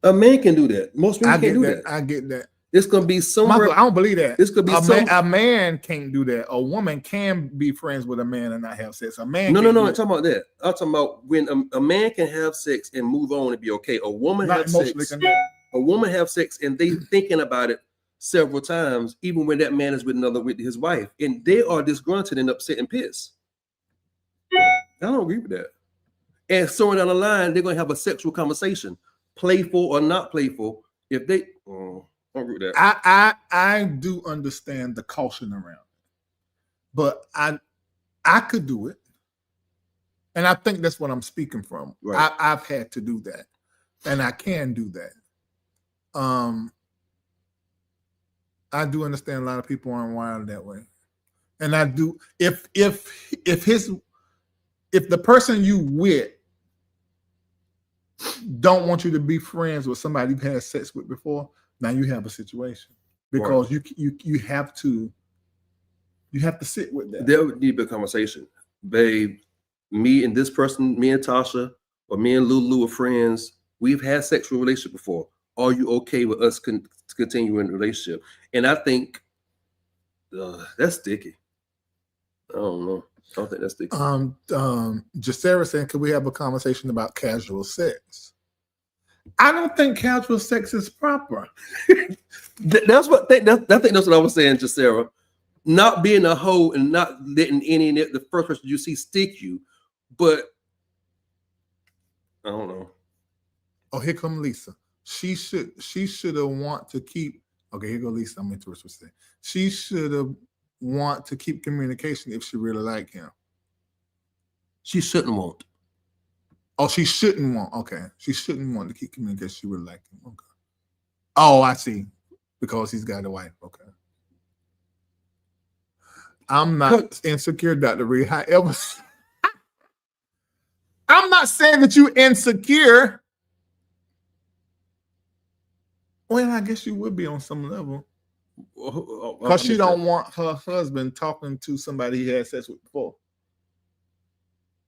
A man can do that. Most women can't do that. I get that. It's gonna be somewhere. Marco, I don't believe that. It's gonna be a man can't do that. A woman can be friends with a man and not have sex. A man. No. can't I'm do talking about that. I'm talking about when a man can have sex and move on and be okay. A woman Not have emotionally sex. connected. A woman have sex and they thinking about it several times, even when that man is with his wife, and they are disgruntled and upset and pissed. I don't agree with that. And somewhere down the line, they're gonna have a sexual conversation, playful or not playful. If they, I don't agree with that. I do understand the caution around it, but I could do it, and I think that's what I'm speaking from. Right. I've had to do that, and I can do that. I do understand a lot of people aren't wired that way, and I do. If the person you with don't want you to be friends with somebody you've had sex with before, now you have a situation because you have to sit with that. There would need to be a conversation, babe. Me and this person, me and Tasha, or me and Lulu are friends. We've had sexual relationship before. Are you okay with us continuing the relationship? And I think that's sticky. I don't know. I don't think that's sticky. Jacera saying, could we have a conversation about casual sex? I don't think casual sex is proper. That's what I think that's what I was saying, Jacera. Not being a hoe and not letting the first person you see stick you, but I don't know. Oh, here come Lisa. She should have want to keep. Okay, here go Lisa. I'm into what she's saying. She should have want to keep communication if she really like him. She shouldn't want. Oh, she shouldn't want. Okay, she shouldn't want to keep communication. She really like him. Okay. Oh, I see. Because he's got a wife. Okay. I'm not insecure, Dr. Reed. However, I'm not saying that you insecure. Well, I guess you would be on some level. Because she don't want her husband talking to somebody he had sex with before.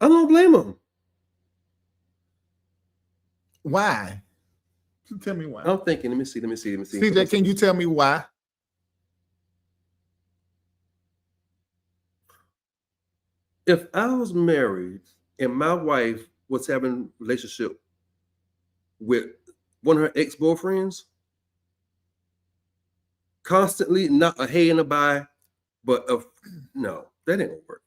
I don't blame him. Why? Tell me why. I'm thinking. Let me see. CJ, can you tell me why? If I was married and my wife was having a relationship with one of her ex-boyfriends, constantly, not a hey and a bye, but no, that ain't gonna work.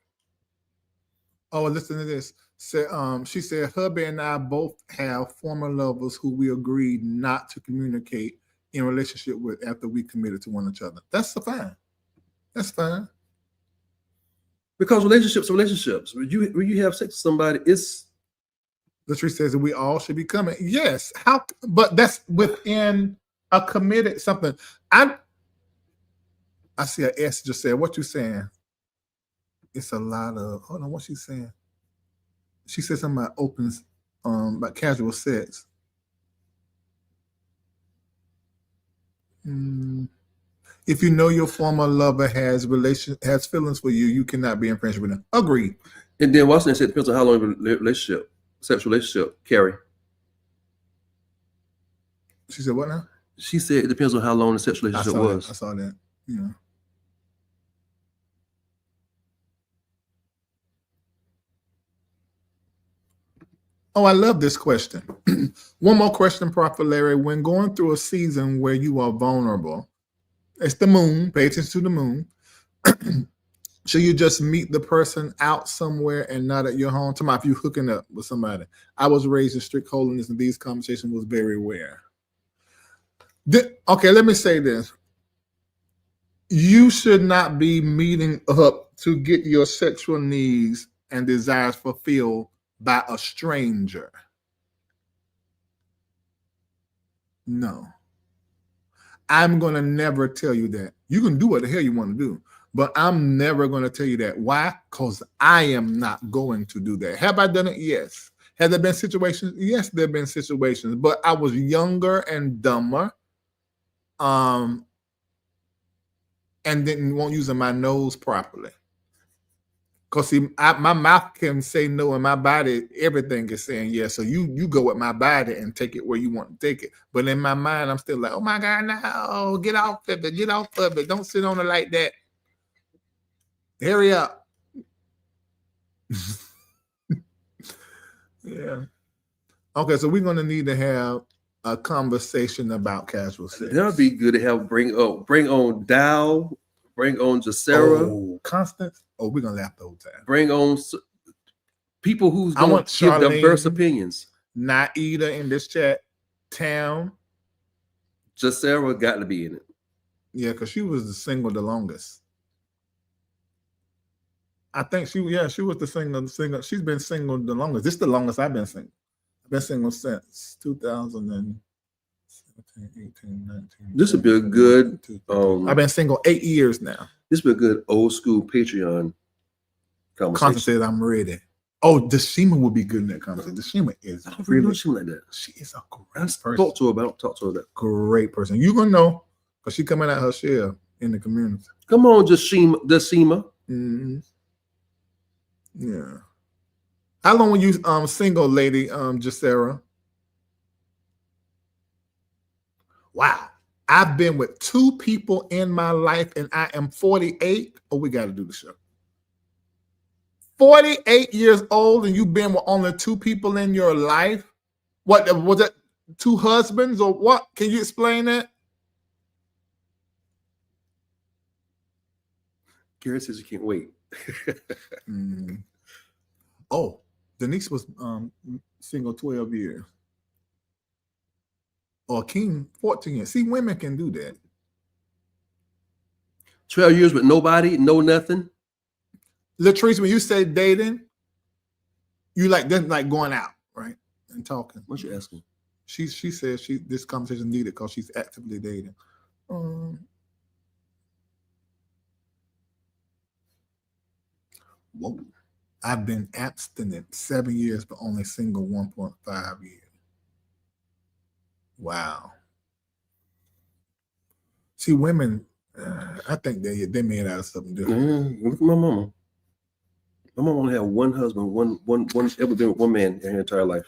Oh, listen to this. She said, hubby and I both have former lovers who we agreed not to communicate in relationship with after we committed to one another. That's fine. That's fine. Because relationships are relationships. When you have sex with somebody, it's Latrice says that we all should be coming. Yes. How? But that's within a committed something. I see an S just said, what you saying? It's a lot of, hold on, what she's saying? She said something about about casual sex. If you know your former lover has feelings for you, you cannot be in friendship with them. Agreed. And then Washington said it depends on how long the relationship, sexual relationship, carry. She said what now? She said it depends on how long the sexual I relationship saw was. that. I saw that. Yeah. Oh, I love this question. One more question, Prophet Larry. When going through a season where you are vulnerable, it's the moon, pay attention to the moon. Should you just meet the person out somewhere and not at your home? Talking about if you're hooking up with somebody. I was raised in strict holiness and these conversations was very rare. Okay, let me say this. You should not be meeting up to get your sexual needs and desires fulfilled by a stranger. No. I'm going to never tell you that. You can do what the hell you want to do, but I'm never going to tell you that. Why? Because I am not going to do that. Have I done it? Yes. Have there been situations? Yes, there have been situations, but I was younger and dumber. And didn't want using my nose properly. Because see, my mouth can say no, and my body, everything is saying yes. So you go with my body and take it where you want to take it. But in my mind, I'm still like, oh my God, no, get off of it, get off of it. Don't sit on it like that. Hurry up. Yeah. Okay, so we're gonna need to have a conversation about casual sex. That would be good to have. Bring on Dow, bring on Jacera. Oh, Constance. Oh, we're gonna laugh the whole time. Bring on people who's I going want to give Charlene, diverse opinions. Naida in this chat. Tam. Jacera got to be in it. Yeah, because she was the single the longest. I think she was the single. She's been single the longest. This is the longest I've been single. I've been single since 2017, 18, 19. This would be a good. I've been single 8 years now. This would be a good old school Patreon conversation. Constance says I'm ready. Oh, Deshima would be good in that conversation. Deshima is I don't really know Deshima like that. She is a great person. person. Talk to her that. Great person. You're gonna know because she coming out her shell in the community. Come on, Deshima. Mm-hmm. Yeah. How long were you single, lady Jacera? Wow. I've been with 2 people in my life and I am 48. Oh, we got to do the show. 48 years old and you've been with only 2 people in your life? What was that? 2 husbands or what? Can you explain that? Gary says you can't wait. Oh, Denise was single 12 years. Or King 14 years. See, women can do that. 12 years with nobody, no nothing. Latrice, when you say dating, you like going out, right? And talking. What you asking? She says this conversation needed because she's actively dating. Whoa. I've been abstinent 7 years, but only single 1.5 years. Wow. See, women, I think they made out of something different. Look at my mama. My mama only had one husband, one ever been with one man in her entire life.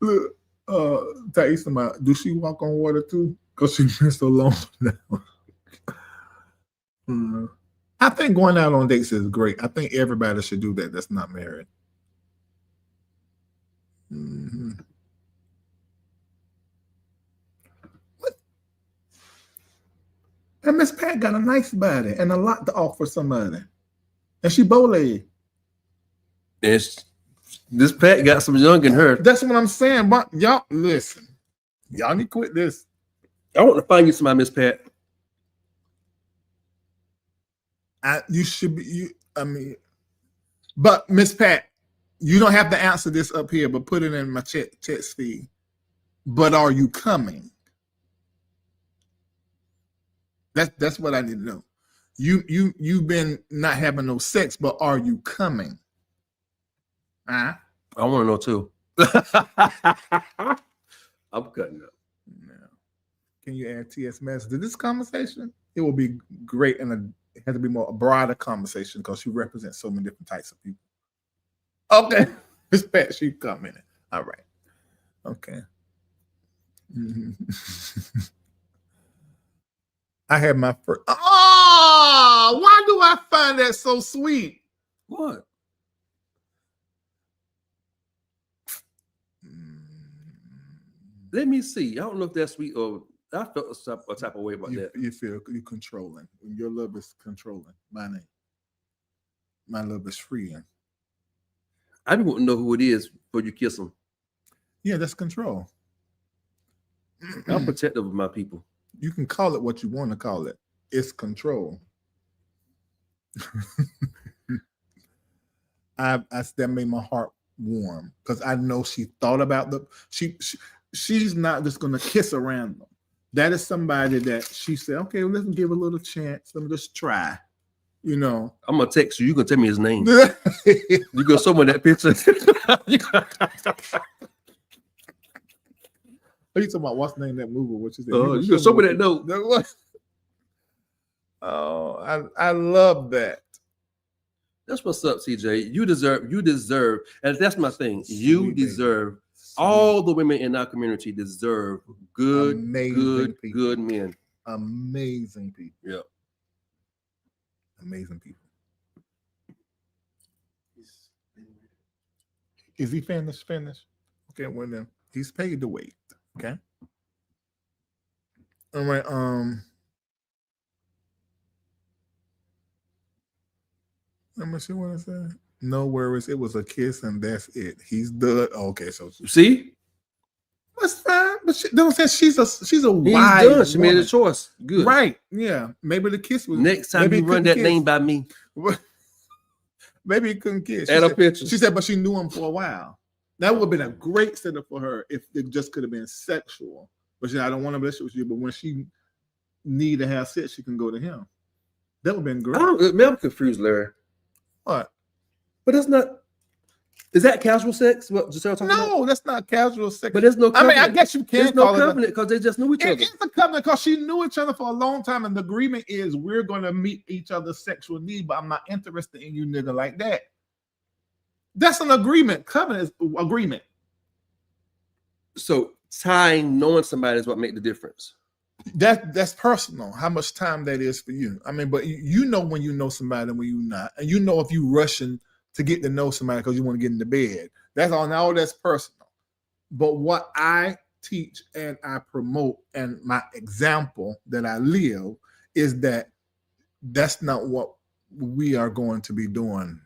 Look, Taisa, do she walk on water too? Because she's been so long now. I think going out on dates is great. I think everybody should do that that's not married. Mm-hmm. What? And Miss Pat got a nice body and a lot to offer somebody. And she bow-legged. This Pat got some young in her. That's what I'm saying. But y'all, listen. Y'all need to quit this. I want to find you somebody, Miss Pat. You should be. But Miss Pat, you don't have to answer this up here, but put it in my text feed. But are you coming? That's what I need to know. You've been not having no sex, but are you coming? I want to know too. I'm cutting up. No. Can you add T.S. Madison to this conversation? It will be great, and it has to be a broader conversation because she represents so many different types of people. Okay, Miss Pat, she commented. All right. Okay. I had my first. Oh, why do I find that so sweet? What? Let me see. I don't know if that's sweet or I felt a type of way about that. You feel you're controlling. Your love is controlling. My name. My love is freeing. I don't want to know who it is before you kiss them. Yeah, that's control. I'm protective of my people. You can call it what you want to call it. It's control. That made my heart warm because I know she thought about she's not just gonna kiss around them. That is somebody that she said, okay, well, let's give a little chance. Let me just try. You know. I'm gonna text you. You can tell me his name. You go show me that picture. Are you talking about what's the name of that movie? What you said? You can show me that note. Oh, I love that. That's what's up, CJ. You deserve, and that's my thing. You deserve. All the women in our community deserve good men. Amazing people. Yeah. Amazing people. Is he finished? Okay, well then he's paid to wait. Okay. All right. Let me see what I said. No worries. It was a kiss and that's it. He's done. Okay, so see, that's fine. But she don't say she's a He's wise done. She made a choice. Good. Right. Yeah. Maybe the kiss was next time you run that name by me. Maybe he couldn't kiss. Add a picture. She said, but she knew him for a while. That would have been a great setup for her if it just could have been sexual. But she said, I don't want to relationship with you. But when she need to have sex, she can go to him. That would have been great. I'm confused, Larry. What? But that's not. Is that casual sex? What Giselle talking about? No, that's not casual sex. But there's no covenant. I mean, I guess you can. There's no covenant because they just knew each other. It's a covenant because she knew each other for a long time, and the agreement is we're going to meet each other's sexual need, but I'm not interested in you, nigga, like that. That's an agreement. Covenant is agreement. So time, knowing somebody is what make the difference. That's personal. How much time that is for you. I mean, but you know when you know somebody and when you're not, and you know if you rushing to get to know somebody because you want to get into bed. That's all. Now that's personal. But what I teach and I promote and my example that I live is that that's not what we are going to be doing.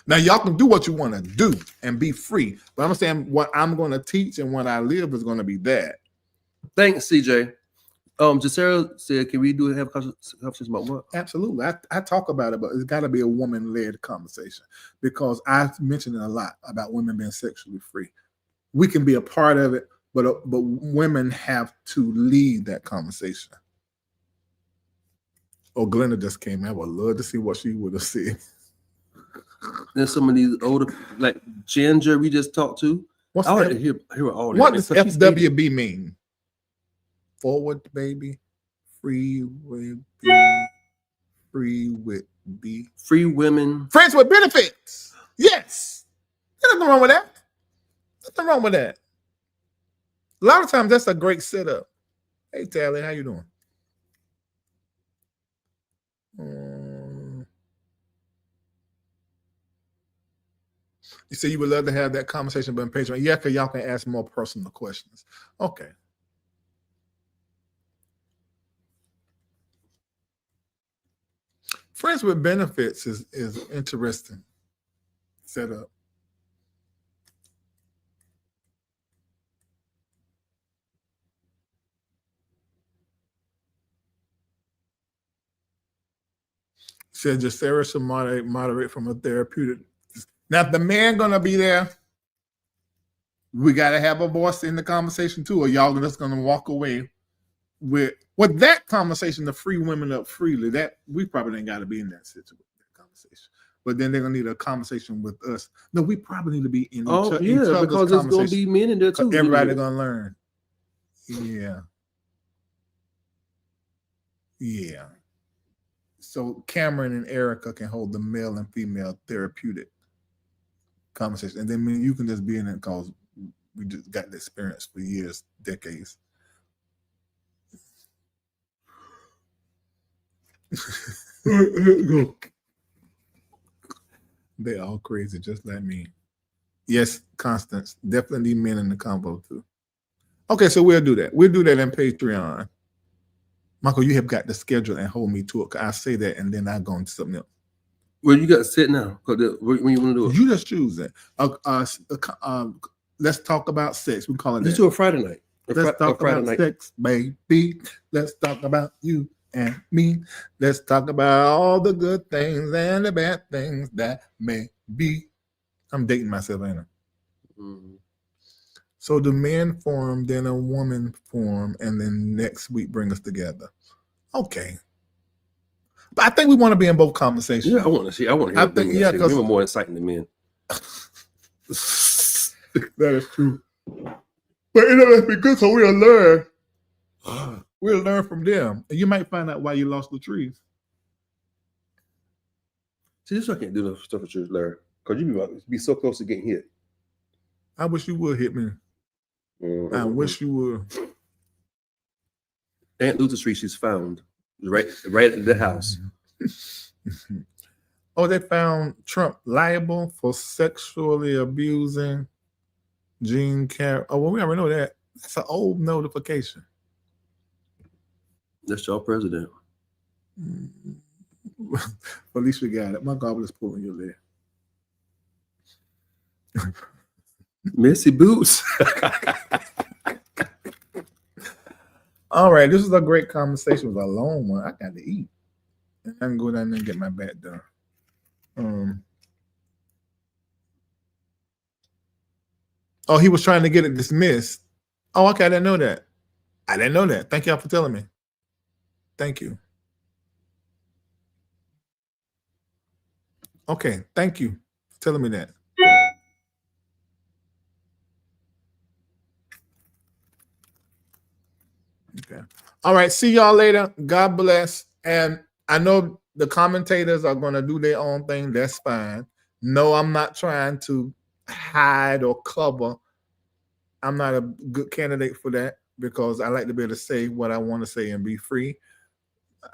Now y'all can do what you want to do and be free, but I'm saying what I'm going to teach and what I live is going to be that. Thanks, CJ. Giselle said, "Can we have a conversation about what?" Absolutely, I talk about it, but it's got to be a woman-led conversation because I mentioned it a lot about women being sexually free. We can be a part of it, but women have to lead that conversation. Oh, Glenda just came in. I would love to see what she would have said. Then some of these older, like Ginger, we just talked to. What's I want to hear all that. What does FWB mean? Forward, baby. Free with B. Free women. Friends with benefits. Yes. There's nothing wrong with that. Nothing wrong with that. A lot of times that's a great setup. Hey, Tally, how you doing? You say you would love to have that conversation, but in Patreon, yeah, because y'all can ask more personal questions. Okay. Friends with benefits is interesting setup. Said just Sarah should moderate from a therapeutic. Now, if the man gonna be there, we gotta have a voice in the conversation too, or y'all just gonna walk away with that conversation to free women up freely. That we probably ain't gotta be in that situation, that conversation. But then they're gonna need a conversation with us. No, we probably need to be in each other's because there's gonna be men in there too. Everybody gonna learn. Yeah. Yeah. So Cameron and Erica can hold the male and female therapeutic conversation. And then you can just be in it because we just got the experience for years, decades. They all crazy, just like me. Yes, Constance. Definitely men in the combo too. Okay, so we'll do that. We'll do that in Patreon. Michael, you have got the schedule and hold me to it. I say that and then I go into something else. Well, you got to sit now. When you want to do it? You just choose it. Let's talk about sex. We call it. Let's do a Friday night. Let's talk about sex, baby. Let's talk about you and me. Let's talk about all the good things and the bad things that may be. I'm dating myself, ain't I? Mm-hmm. So the men form, then a woman form, and then next week bring us together. Okay. But I think we want to be in both conversations. Yeah, I want to see. I want to hear. I think, yeah, because we're more exciting than men. That is true. But it must be good because we'll learn. We'll learn from them. And you might find out why you lost the trees. See, this is why I can't do no stuff with you, Larry. Because you be so close to getting hit. I wish you would hit me. Mm-hmm. I wish you would. Aunt Luther Street, she's found right at the house. Oh, they found Trump liable for sexually abusing Jean Carroll. Oh, well, we already know that. That's an old notification. That's your president. Well, at least we got it. My goblet is pulling your leg. Messy boots. All right, this was a great conversation. It was a long one. I got to eat. I can go down there and get my back done. Oh, he was trying to get it dismissed. Oh, okay. I didn't know that. Thank y'all for telling me. Thank you. Okay. Thank you for telling me that. Okay. All right. See y'all later. God bless. And I know the commentators are going to do their own thing. That's fine. No, I'm not trying to hide or cover. I'm not a good candidate for that because I like to be able to say what I want to say and be free.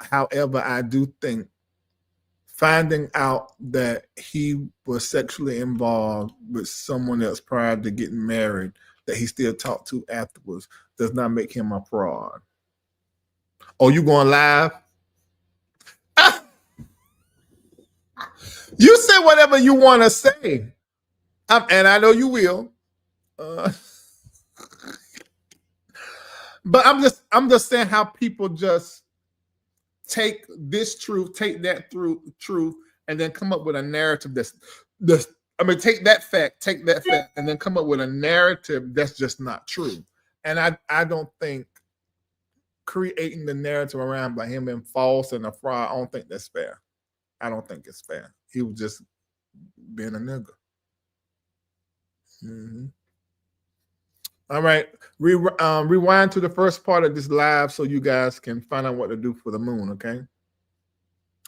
However, I do think finding out that he was sexually involved with someone else prior to getting married that he still talked to afterwards does not make him a fraud. Oh, you going live? You say whatever you want to say. And I know you will. But I'm just saying how people just take this truth, take that truth, and then come up with a narrative take that fact, and then come up with a narrative that's just not true. And I don't think creating the narrative around by him being false and a fraud, I don't think that's fair. I don't think it's fair. He was just being a nigga. Mm-hmm. All right. Rewind to the first part of this live so you guys can find out what to do for the moon, okay?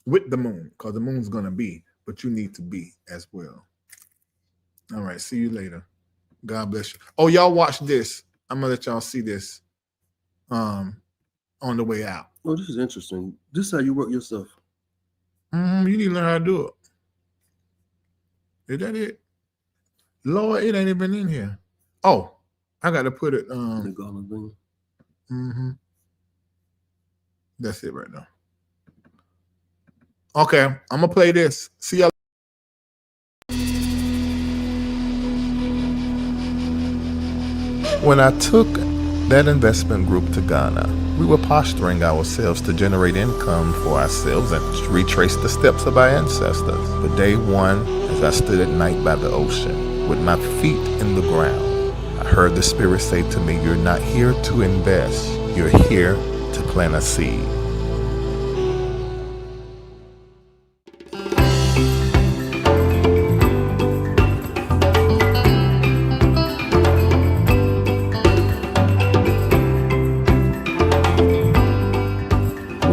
With the moon, because the moon's going to be, but you need to be as well. All right. See you later. God bless you. Oh, y'all watch this. I'm going to let y'all see this on the way out. Oh, this is interesting. This is how you work yourself. You need to learn how to do it. Is that it? Lord, it ain't even in here. Oh, I got to put it. That's it right now. Okay, I'm going to play this. See y'all. When I took that investment group to Ghana, we were posturing ourselves to generate income for ourselves and retrace the steps of our ancestors. But day one, as I stood at night by the ocean, with my feet in the ground, I heard the Spirit say to me, "You're not here to invest, you're here to plant a seed."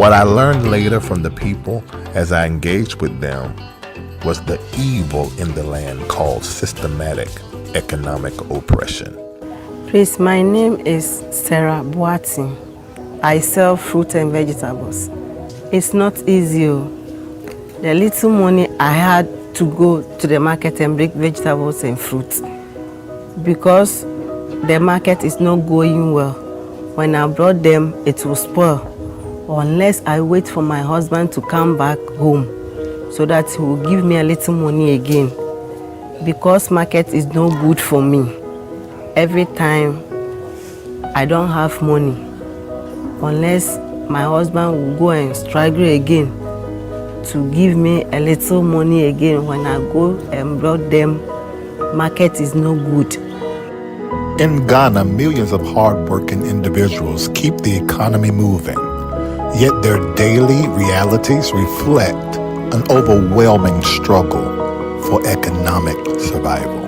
What I learned later from the people as I engaged with them was the evil in the land called systematic economic oppression. Please, my name is Sarah Boating. I sell fruit and vegetables. It's not easy. The little money I had to go to the market and bring vegetables and fruits because the market is not going well. When I brought them, it will spoil unless I wait for my husband to come back home so that he will give me a little money again. Because market is no good for me. Every time I don't have money unless my husband will go and struggle again to give me a little money again. When I go and brought them, market is no good. In Ghana, millions of hardworking individuals keep the economy moving, yet their daily realities reflect an overwhelming struggle for economic survival.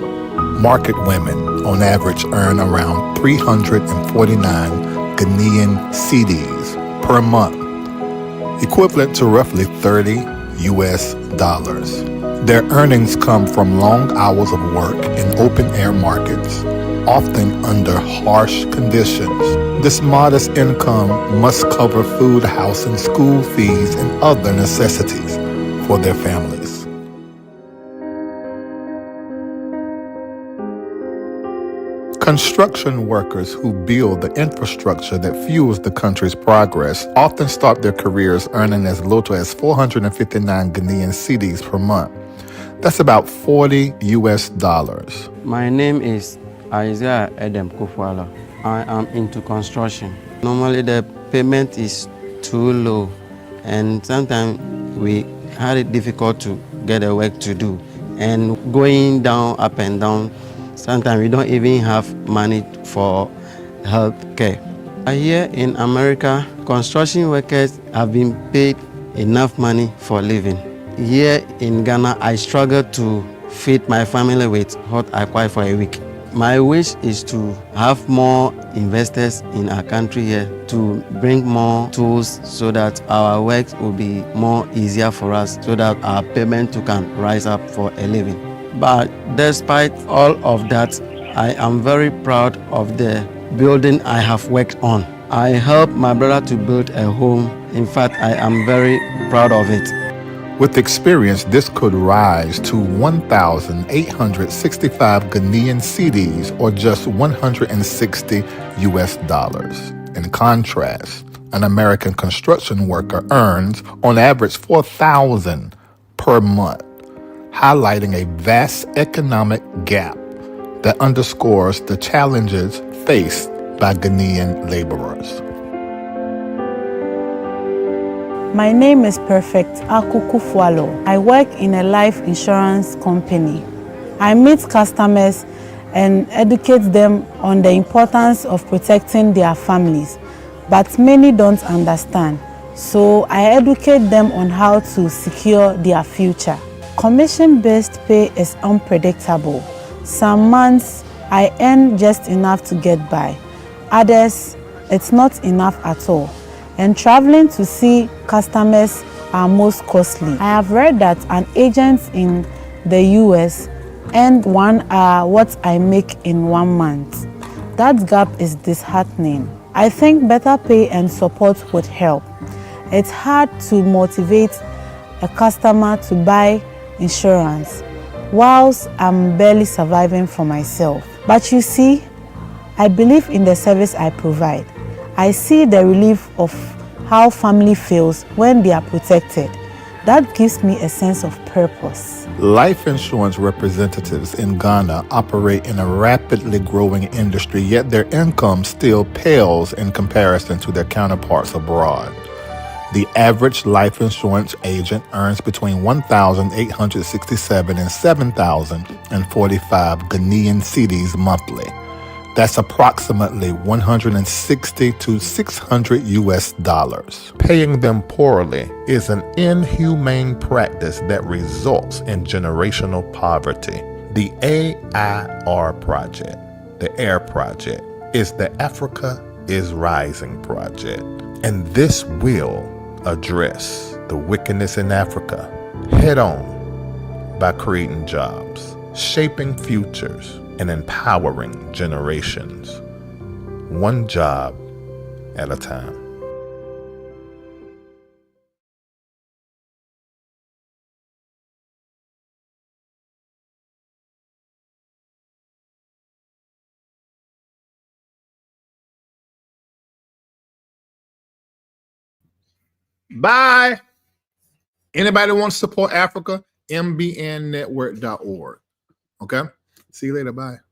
Market women, on average, earn around 349 Ghanaian cedis per month, equivalent to roughly $30 US. Their earnings come from long hours of work in open-air markets, often under harsh conditions. This modest income must cover food, housing, school fees, and other necessities for their families. Construction workers who build the infrastructure that fuels the country's progress often start their careers earning as little as 459 Ghanaian cedis per month. That's about $40 US. My name is Isaiah Edem Kofuala. I am into construction. Normally the payment is too low and sometimes we had it difficult to get a work to do. And going down, up and down, sometimes we don't even have money for health care. Here in America, construction workers have been paid enough money for living. Here in Ghana, I struggle to feed my family with what I require for a week. My wish is to have more investors in our country here to bring more tools so that our work will be more easier for us so that our payment too can rise up for a living. But despite all of that, I am very proud of the building I have worked on. I helped my brother to build a home. In fact, I am very proud of it. With experience, this could rise to 1,865 Ghanaian cedis, or just $160 US. In contrast, an American construction worker earns on average $4,000 per month, highlighting a vast economic gap that underscores the challenges faced by Ghanaian laborers. My name is Perfect Akukufualo. I work in a life insurance company. I meet customers and educate them on the importance of protecting their families, but many don't understand. So I educate them on how to secure their future. Commission-based pay is unpredictable. Some months I earn just enough to get by. Others, it's not enough at all. And traveling to see customers are most costly. I have read that an agent in the US earns 1 hour what I make in 1 month. That gap is disheartening. I think better pay and support would help. It's hard to motivate a customer to buy insurance whilst I'm barely surviving for myself. But you see, I believe in the service I provide. I see the relief of how family feels when they are protected. That gives me a sense of purpose. Life insurance representatives in Ghana operate in a rapidly growing industry, yet their income still pales in comparison to their counterparts abroad. The average life insurance agent earns between 1,867 and 7,045 Ghanaian cedis monthly. That's approximately $160 to $600 US. Paying them poorly is an inhumane practice that results in generational poverty. The AIR project, the AIR project, is the Africa is Rising project. And this will address the wickedness in Africa head on by creating jobs, shaping futures, and empowering generations, one job at a time. Bye. Anybody wants to support Africa? mbnnetwork.org. Okay. See you later. Bye.